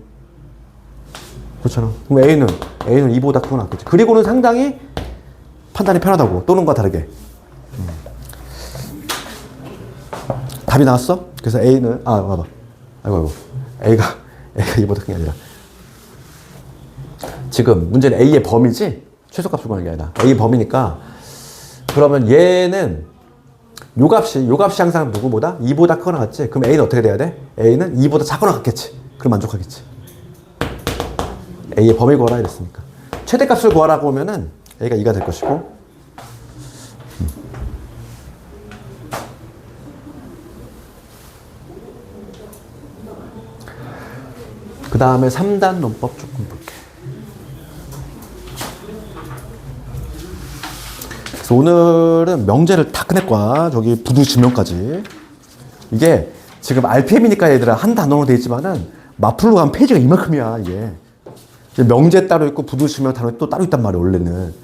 그렇잖아. 그럼 a는 2보다 크거나 같겠지. 그리고는 상당히 판단이 편하다고. 또는과 다르게. 답이 나왔어? 그래서 a는 봐봐. 아이고. a가 2보다 큰 게 아니라. 지금 문제는 a의 범위지? 최소값을 구하는 게 아니라 a 범위니까 그러면 얘는 요 값이 항상 누구보다 2보다 크거나 같지? 그럼 a는 어떻게 돼야 돼? a는 2보다 작거나 같겠지. 그럼 만족하겠지. a의 범위 구하라 이랬으니까. 최대값을 구하라고 하면은 a가 2가 될 것이고 그 다음에 3단 논법 조금 볼게. 그래서 오늘은 명제를 다 끝낼 거야. 저기 부두 지명까지. 이게 지금 RPM이니까 얘들아 한 단어로 돼 있지만은 마플로 가면 페이지가 이만큼이야 이게. 명제 따로 있고 부두 지명 단어 또 따로 있단 말이야 원래는.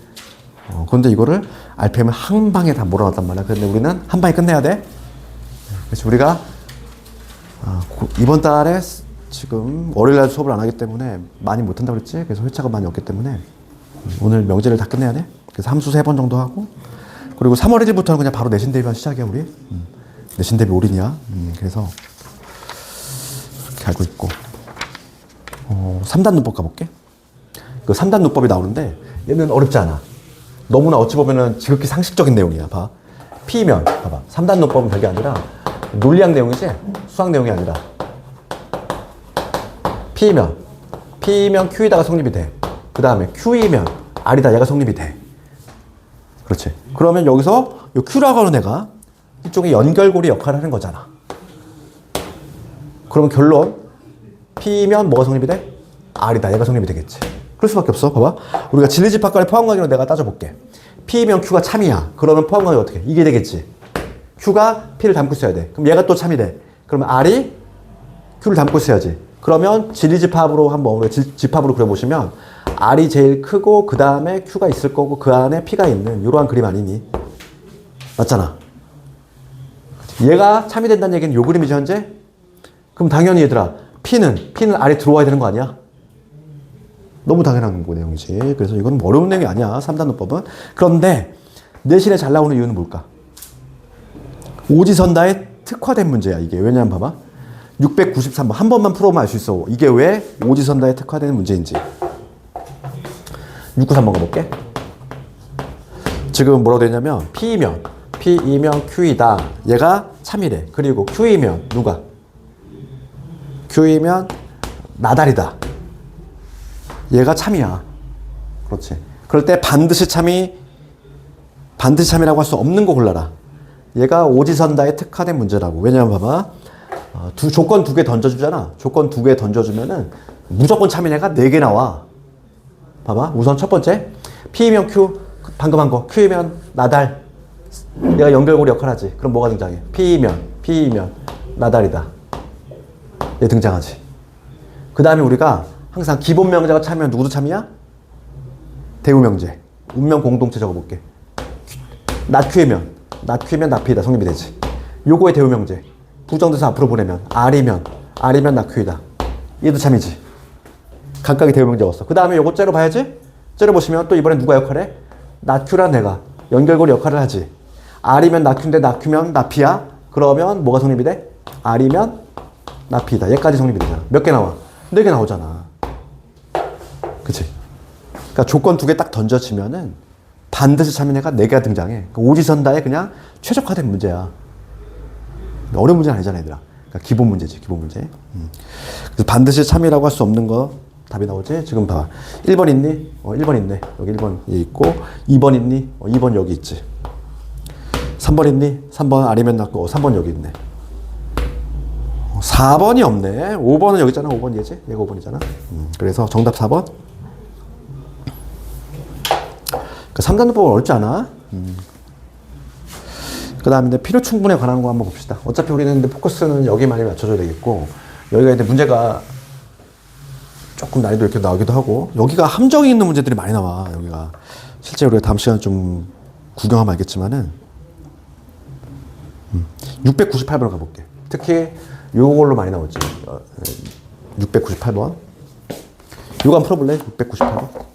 그런데 이거를 RPM을 한 방에 다 몰아놨단 말이야. 그런데 우리는 한 방에 끝내야 돼. 그래서 우리가 이번 달에 지금 월요일날 수업을 안 하기 때문에 많이 못한다고 그랬지. 그래서 회차가 많이 없기 때문에 오늘 명제를 다 끝내야 돼. 그래서 함수 3번 정도 하고 그리고 3월 1일부터는 그냥 바로 내신 대비만 시작이야 우리. 내신 대비 올인이야. 그래서 이렇게 알고 있고 3단 논법 가볼게. 그 3단 논법이 나오는데 얘는 어렵지 않아. 너무나 어찌 보면은 지극히 상식적인 내용이야. 봐. P면 봐봐. 3단 논법은 별게 아니라 논리학 내용이지 수학 내용이 아니라 P면 Q에다가 성립이 돼. 그 다음에 Q이면 R이다 얘가 성립이 돼. 그렇지. 그러면 여기서 이 Q라고 하는 애가 이쪽에 연결고리 역할을 하는 거잖아. 그러면 결론 P면 뭐가 성립이 돼? R이다. 얘가 성립이 되겠지. 그럴 수밖에 없어. 봐봐. 우리가 진리집합관의 포함관계로 내가 따져볼게. P면 Q가 참이야. 그러면 포함관계 어떻게? 이게 되겠지. Q가 P를 담고 있어야 돼. 그럼 얘가 또 참이래. 그러면 R이 Q를 담고 있어야지. 그러면 진리집합으로 한번 우리가 집합으로 그려보시면 R이 제일 크고 그 다음에 Q가 있을 거고 그 안에 P가 있는 이러한 그림 아니니? 맞잖아. 얘가 참이 된다는 얘기는 요 그림이지 현재? 그럼 당연히 얘들아 P는 R에 들어와야 되는 거 아니야? 너무 당연한 거 내용이지. 그래서 이건 어려운 내용이 아니야. 3단원법은. 그런데 내신에 잘 나오는 이유는 뭘까? 오지선다에 특화된 문제야 이게. 왜냐면 봐봐. 693번 한 번만 풀어보면 알 수 있어. 이게 왜 오지선다에 특화된 문제인지. 693번 가볼게. 지금 뭐라고 되냐면 P이면 Q이다. 얘가 참이래. 그리고 Q이면 누가? Q이면 나달이다. 얘가 참이야. 그렇지. 그럴 때 반드시 참이라고 할 수 없는 거 골라라. 얘가 오지선다에 특화된 문제라고. 왜냐면 봐봐. 조건 2개 던져주잖아. 조건 2개 던져주면은 무조건 참인 애가 4개 나와. 봐봐. 우선 첫 번째. P이면 Q. 방금 한 거. Q이면 나달. 얘가 연결고리 역할 하지. 그럼 뭐가 등장해? P이면 나달이다. 얘 등장하지. 그 다음에 우리가 항상 기본 명제가 참이면 누구도 참이야? 대우명제. 운명 공동체 적어볼게. 낫Q이면 낫P이다. 성립이 되지. 요거의 대우명제. 부정돼서 앞으로 보내면 R이면 낫Q이다. 얘도 참이지. 각각의 대우명제 적었어. 그 다음에 요거 째려 봐야지. 째려 보시면 또 이번엔 누가 역할해? 낫Q란 내가 연결고리 역할을 하지. R이면 낫Q인데 낫Q면 낫P야? 그러면 뭐가 성립이 돼? R이면 낫P이다. 얘까지 성립이 되잖아. 몇 개 나와? 4개 나오잖아. 그치? 그러니까 조건 2개 딱 던져지면은 반드시 참인 애가 4개가 등장해. 그러니까 오지선다에 그냥 최적화된 문제야. 어려운 문제는 아니잖아, 얘들아. 그러니까 기본 문제지, 기본 문제. 그래서 반드시 참이라고 할 수 없는 거 답이 나오지? 지금 봐봐. 1번 있니? 1번 있네. 여기 1번 얘 있고, 2번 있니? 2번 여기 있지. 3번 있니? 3번 아니면 낫고, 3번 여기 있네. 4번이 없네. 5번은 여기 있잖아. 5번 얘지? 얘가 5번이잖아. 그래서 정답 4번. 그러니까 3단원법은 어렵지 않아. 그 다음에 필요 충분에 관한 거 한번 봅시다. 어차피 우리는 근데 포커스는 여기 많이 맞춰줘야 되겠고, 여기가 이제 문제가 조금 난이도 이렇게 나오기도 하고, 여기가 함정이 있는 문제들이 많이 나와. 여기가 실제 우리가 다음 시간에 좀 구경하면 알겠지만은 698번을 가볼게. 특히 요걸로 많이 나오지. 698번. 요거 한번 풀어볼래? 698번.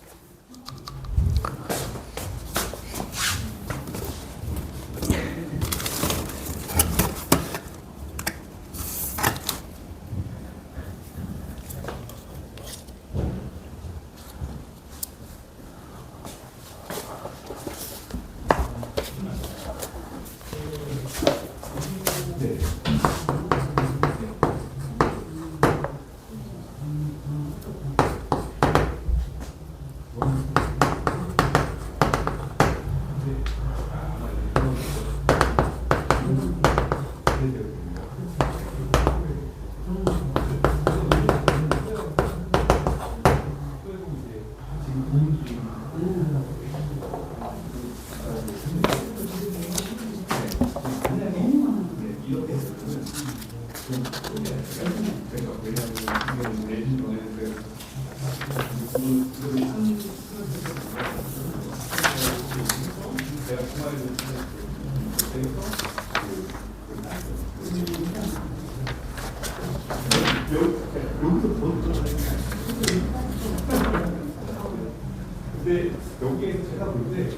근데 여기에서 제가 볼 때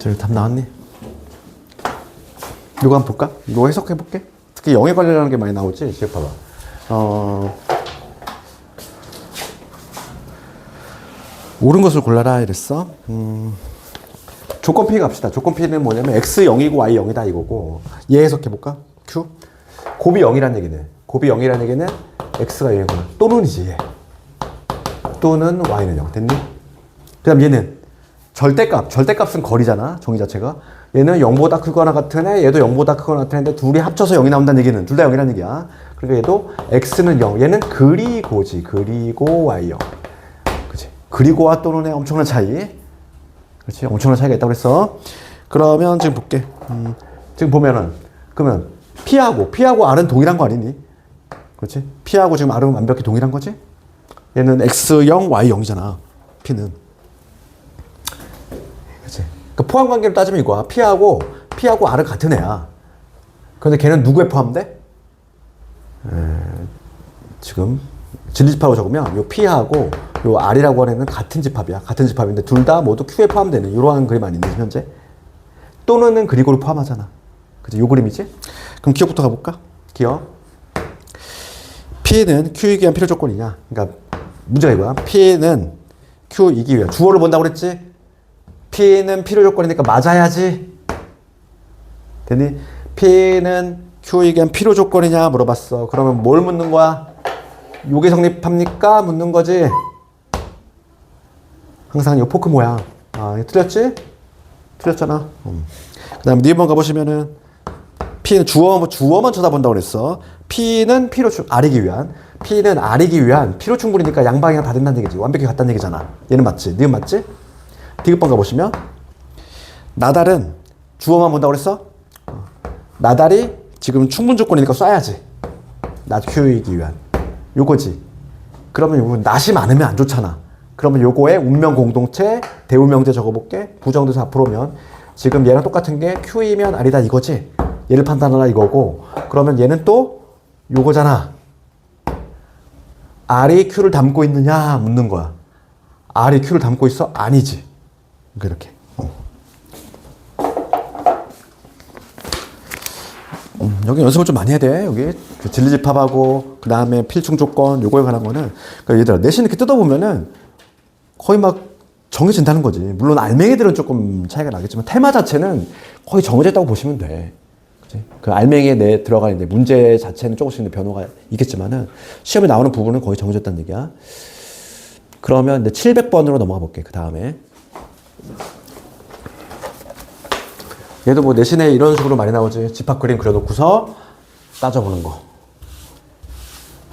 저기 답 나왔니? 이거 한번 볼까? 이거 해석해 볼게. 특히 영에 관련하는 게 많이 나오지. 지금 봐봐. 옳은 것을 골라라 이랬어. 조건 P 갑시다. 조건 P는 뭐냐면 X 0이고 Y 0이다 이거고. 얘 해석해 볼까? Q. 곱이 0이란 얘기네. 곱이 0이란 얘기는 X가 0이구나. 또는이지 얘. 또는 Y는 0. 됐니? 그 다음 얘는 절대값. 절대값은 거리잖아. 정의 자체가. 얘는 0보다 크거나 같은 애, 얘도 0보다 크거나 같은 애인데 둘이 합쳐서 0이 나온다는 얘기는 둘 다 0이라는 얘기야. 그러니까 얘도 X는 0. 얘는 그리고지. 그리고 Y 0. 그치? 그리고와 또는의 엄청난 차이. 그렇지? 엄청난 차이가 있다고 그랬어. 그러면 지금 볼게. 지금 보면은, 그러면 P하고 R은 동일한 거 아니니? 그렇지? P하고 지금 R은 완벽히 동일한 거지? 얘는 X0, Y0이잖아. P는. 그렇지? 그러니까 포함 관계를 따지면 이거야. P하고 R은 같은 애야. 그런데 걔는 누구에 포함돼? 지금 진리집합으로 적으면 요 P하고 요 R이라고 하는 애는 같은 집합이야. 같은 집합인데 둘 다 모두 Q에 포함되는 이러한 그림 아닌데 현재? 또는 그리고를 포함하잖아. 그치? 요 그림이지? 그럼 기억부터 가볼까? 기억. P는 Q이기 위한 필요 조건이냐? 그러니까 문제가 이거야. P는 Q이기 위한 주어를 본다고 그랬지? P는 필요 조건이니까 맞아야지. 됐니? P는 Q이기 위한 필요 조건이냐 물어봤어. 그러면 뭘 묻는 거야? 요게 성립합니까? 묻는 거지. 항상 요 포크 모양. 아, 틀렸지? 틀렸잖아. 그 다음에 니번 가보시면은 P는 주어만 쳐다본다고 그랬어. P는 R이기 위한. P는 R이기 위한 필요 충분이니까 양방향 다 된다는 얘기지. 완벽히 같다는 얘기잖아. 얘는 맞지? 니은 맞지? 디귿번 가보시면 나달은 주어만 본다고 그랬어? 나달이 지금 충분 조건이니까 쏴야지. 낫 Q이기 위한. 요거지. 그러면 요거 낫이 많으면 안 좋잖아. 그러면 요거에 운명 공동체, 대우명제 적어볼게. 부정돼서 앞으로 오면 지금 얘랑 똑같은 게 Q이면 R이다 이거지. 얘를 판단하라 이거고. 그러면 얘는 또 요거잖아. R이 Q를 담고 있느냐 묻는 거야. R이 Q를 담고 있어? 아니지. 이렇게. 여기 연습을 좀 많이 해야 돼. 여기 그 진리집합하고 그 다음에 필충 조건 요거에 관한 거는 그러니까 얘들아 내신 이렇게 뜯어보면은 거의 막 정해진다는 거지. 물론 알맹이들은 조금 차이가 나겠지만 테마 자체는 거의 정해져 있다고 보시면 돼. 그치? 그 알맹이에 내 들어가 있는 문제 자체는 조금씩 변화가 있겠지만은 시험에 나오는 부분은 거의 정해졌다는 얘기야. 그러면 이제 700번으로 넘어가 볼게. 그 다음에 얘도 뭐 내신에 이런 식으로 많이 나오지. 집합 그림 그려놓고서 따져보는 거.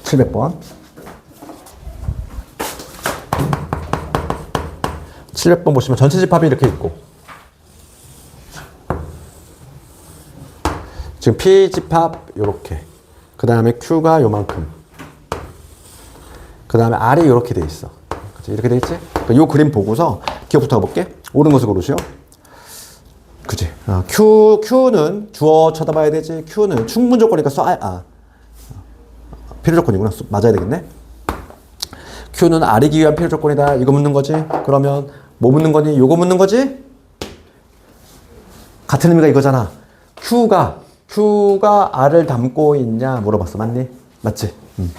700번. 700번 보시면 전체 집합이 이렇게 있고 지금 P 집합 요렇게 그 다음에 Q가 요만큼 그 다음에 R이 요렇게 돼 있어. 그치? 이렇게 돼 있지? 그러니까 요 그림 보고서 기억부터 가볼게. 옳은 것을 고르시오. 그치? Q는 주어 쳐다봐야 되지. Q는 충분 조건이니까 필요 조건이구나. 맞아야 되겠네. Q는 R이기 위한 필요 조건이다. 이거 묻는 거지. 그러면 뭐 묻는 거니? 요거 묻는 거지? 같은 의미가 이거잖아. Q가 R을 담고 있냐 물어봤어. 맞니? 맞지?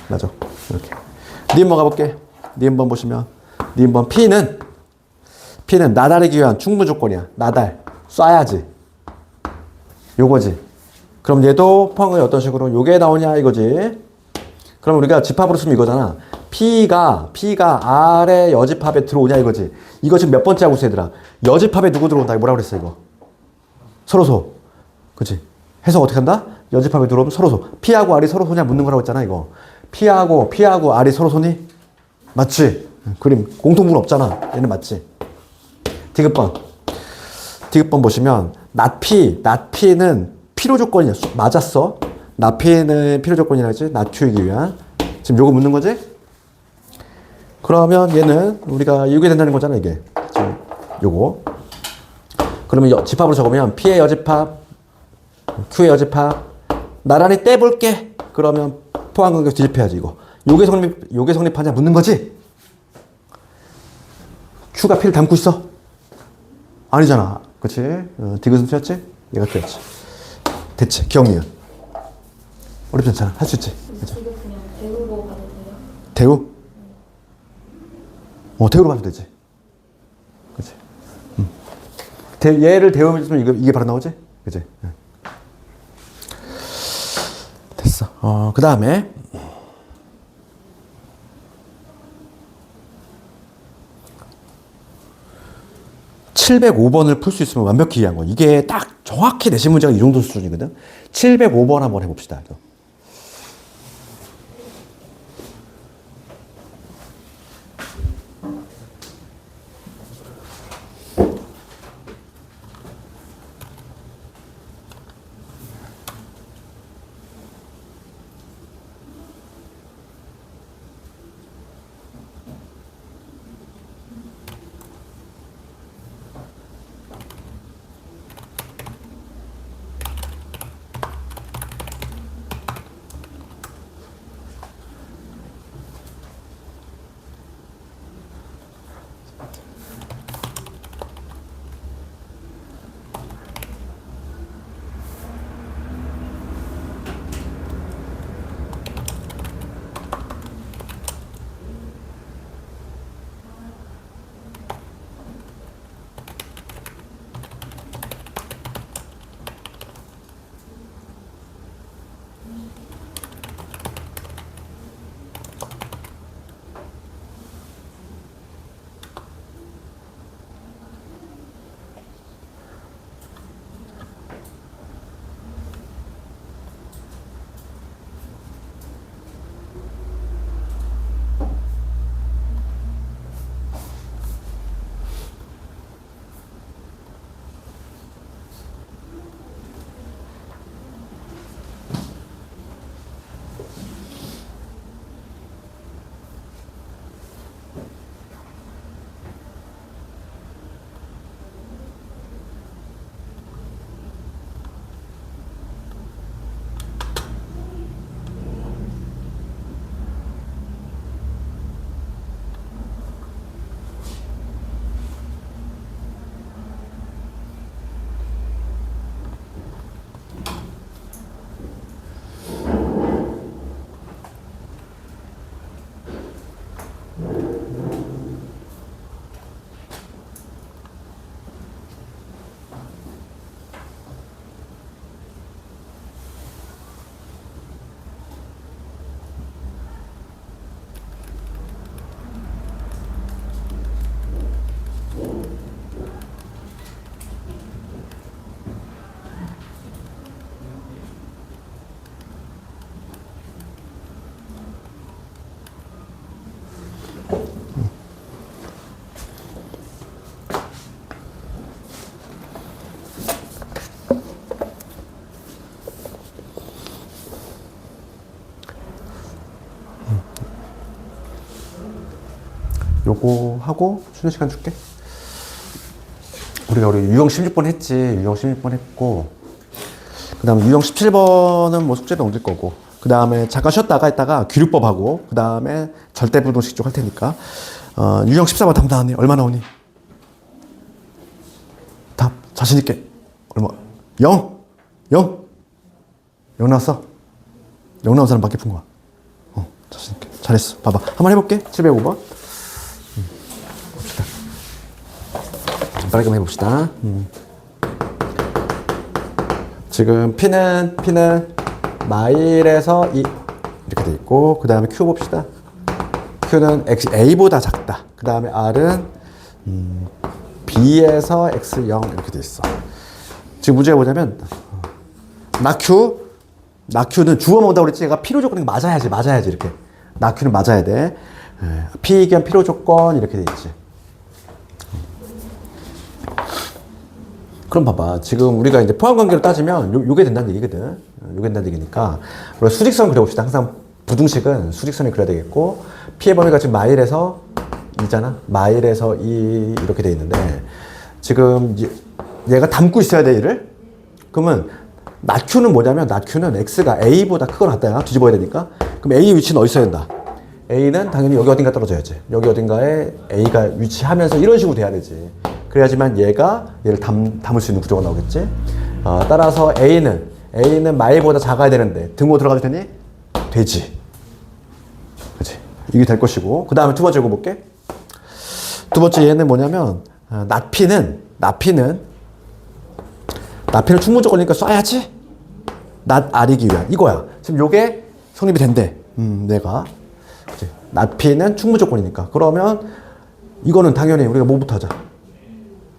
맞아. 이렇게. 니은번 가볼게. 니은번 보시면 니은번 P는 나달이기 위한 충분 조건이야. 나달. 쏴야지. 요거지. 그럼 얘도 포함이 어떤 식으로 요게 나오냐 이거지. 그럼 우리가 집합으로 쓰면 이거잖아. P가 R의 여집합에 들어오냐 이거지. 이거 지금 몇 번째 하고 있어 얘들아. 여집합에 누구 들어온다. 뭐라 그랬어 이거. 서로소. 그치? 해석 어떻게 한다? 여집합에 들어오면 서로소. P하고 R이 서로소냐 묻는 거라고 했잖아 이거. P하고 R이 서로소니? 맞지? 그림 공통분 없잖아. 얘는 맞지? 디귿번 보시면 낫P는 필요 조건이야. 맞았어. 낫P는 필요 조건이라지. 낫Q이기 위한. 지금 요거 묻는 거지? 그러면 얘는 우리가 이게 된다는 거잖아 이게. 지금 요거. 그러면 집합으로 적으면 P의 여집합, Q의 여집합. 나란히 떼볼게. 그러면 포함관계 뒤집혀야지 이거. 요게 성립하냐 묻는 거지? Q가 P를 담고 있어? 아니잖아. 그치? 디귿은 틀렸지? 얘가 틀렸지. 됐지? 기억니은. 어렵지 않잖아. 할 수 있지? 그치? 지금 그냥 대우로 가도 돼요? 대우? 대우로 봐도 되지. 그치? 얘를 대우면 이게 바로 나오지? 그치? 됐어. 그 다음에, (705번을) 풀 수 있으면 완벽히 이해한 거. 이게 딱 정확히 내신 문제가 이 정도 수준이거든. 705번 한번 해봅시다. 이거. 요거 하고 쉬는 시간 줄게. 우리 유형 16번 했지. 유형 16번 했고, 그 다음에 유형 17번은 뭐 숙제도 옮길 거고, 그 다음에 잠깐 쉬었다가 있다가 귀류법하고, 그 다음에 절대부동식 쪽 할 테니까. 유형 14번 답 나왔니? 얼마 나오니? 답 자신있게. 얼마? 0? 0? 0 나왔어? 0 나온 사람 밖에 푼 거야. 자신있게. 잘했어. 봐봐. 한번 해볼게. 705번. 봅시다. 깔끔히 해봅시다. 지금 P는 마일에서 2 이렇게 돼 있고, 그 다음에 Q 봅시다. Q는 A보다 작다. 그 다음에 R은 B에서 X0 이렇게 돼 있어. 지금 문제가 뭐냐면, 나Q는 주어 먹는다고 그랬지. 얘가 필요 조건이 맞아야지 이렇게. 나Q는 맞아야 돼. P 겸 필요 조건 이렇게 돼 있지. 그럼 봐봐. 지금 우리가 이제 포함 관계로 따지면 요게 된다는 얘기거든. 요게 된다는 얘기니까. 우리가 수직선 그려봅시다. 항상 부등식은 수직선을 그려야 되겠고, P의 범위가 지금 마일에서 2잖아. 마일에서 2 이렇게 돼 있는데, 지금 얘가 담고 있어야 돼, 얘를. 그러면 나Q는 뭐냐면, 나Q는 X가 A보다 크거나 같다. 뒤집어야 되니까. 그럼 A 위치는 어디 있어야 된다? A는 당연히 여기 어딘가 떨어져야지. 여기 어딘가에 A가 위치하면서 이런 식으로 돼야 되지. 그래야지만 얘를 담을 수 있는 구조가 나오겠지. 따라서 A는 마일보다 작아야 되는데 등호 들어가도 되니? 되지. 그치? 이게 될 것이고. 그 다음에 두 번째 읽어볼게. 두 번째 얘는 뭐냐면 나피는 충분조건이니까 써야지. 낫아리기 위한 이거야. 지금 요게 성립이 된대. 내가 그치? 낫피는 충분조건이니까. 그러면 이거는 당연히 우리가 뭐부터 하자?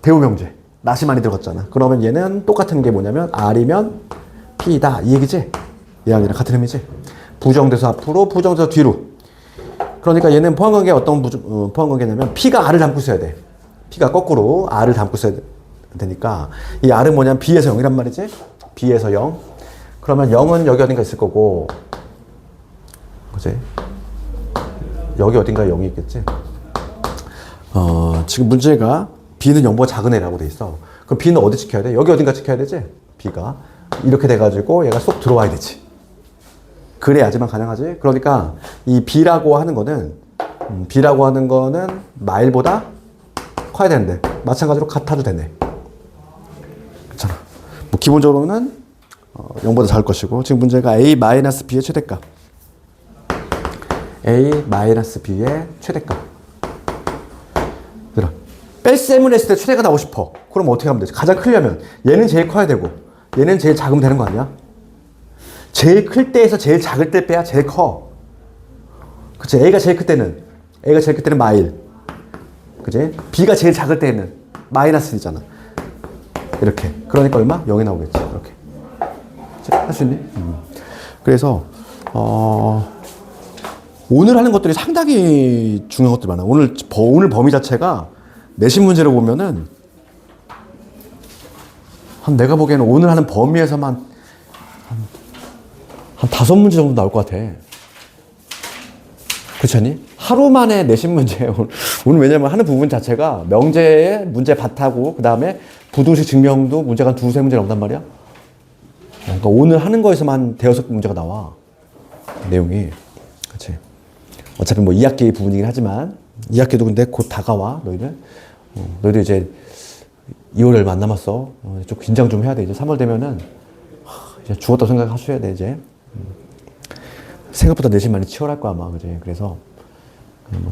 대우명제. 낫이 많이 들어갔잖아. 그러면 얘는 똑같은 게 뭐냐면 R이면 P다. 이 얘기지? 얘랑 같은 의미지? 부정대서 앞으로, 부정대서 뒤로. 그러니까 얘는 포함관계 어떤 포함관계냐면 P가 R을 담고 있어야 돼. P가 거꾸로 R을 담고 있어야 되니까 이 R은 뭐냐면 B에서 0이란 말이지? B에서 0. 그러면 0은 여기 어딘가 있을 거고, 그치? 여기 어딘가에 0이 있겠지? 지금 문제가 B는 0보다 작은 애라고 돼 있어. 그럼 B는 어디 지켜야 돼? 여기 어딘가 지켜야 되지? B가. 이렇게 돼가지고 얘가 쏙 들어와야 되지. 그래야지만 가능하지. 그러니까 이 B라고 하는 거는 마일보다 커야 되는데 마찬가지로 같아도 되네. 그렇잖아. 뭐 기본적으로는 0보다 작을 것이고 지금 문제가 A-B의 최대값. A-B의 최대값. 얘들아, 뺄셈을 했을 때 최대가 나오고 싶어. 그럼 어떻게 하면 되지? 가장 크려면 얘는 제일 커야 되고 얘는 제일 작으면 되는 거 아니야? 제일 클 때에서 제일 작을 때 빼야 제일 커. 그치? A가 제일 클 때는 마일. 그치? B가 제일 작을 때는 마이너스 1이잖아. 이렇게. 그러니까 얼마? 0이 나오겠지. 이렇게. 할 수 있니? 그래서, 오늘 하는 것들이 상당히 중요한 것들이 많아. 오늘 범위 자체가 내신 문제로 보면은, 내가 보기에는 오늘 하는 범위에서만 한 5문제 정도 나올 것 같아. 그렇지 않니? 하루 만에 내신 문제. 오늘 왜냐면 하는 부분 자체가 명제의 문제 바탕하고 그 다음에 부등식 증명도 문제가 한 2-3문제 나온단 말이야. 그러니까 오늘 하는 거에서만 대여섯 문제가 나와. 내용이. 그렇지. 어차피 뭐 2학기 부분이긴 하지만 2학기도 근데 곧 다가와. 너희들 이제 2월 얼마 안 남았어. 좀 긴장 좀 해야 돼. 이제 3월 되면은 이제 죽었다고 생각하셔야 돼. 이제 생각보다 내신 많이 치열할 거야 아마. 그지? 그래서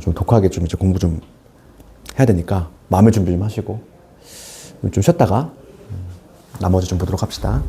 좀 독하게 좀 이제 공부 좀 해야 되니까 마음의 준비 좀 하시고 좀 쉬었다가 나머지 좀 보도록 합시다.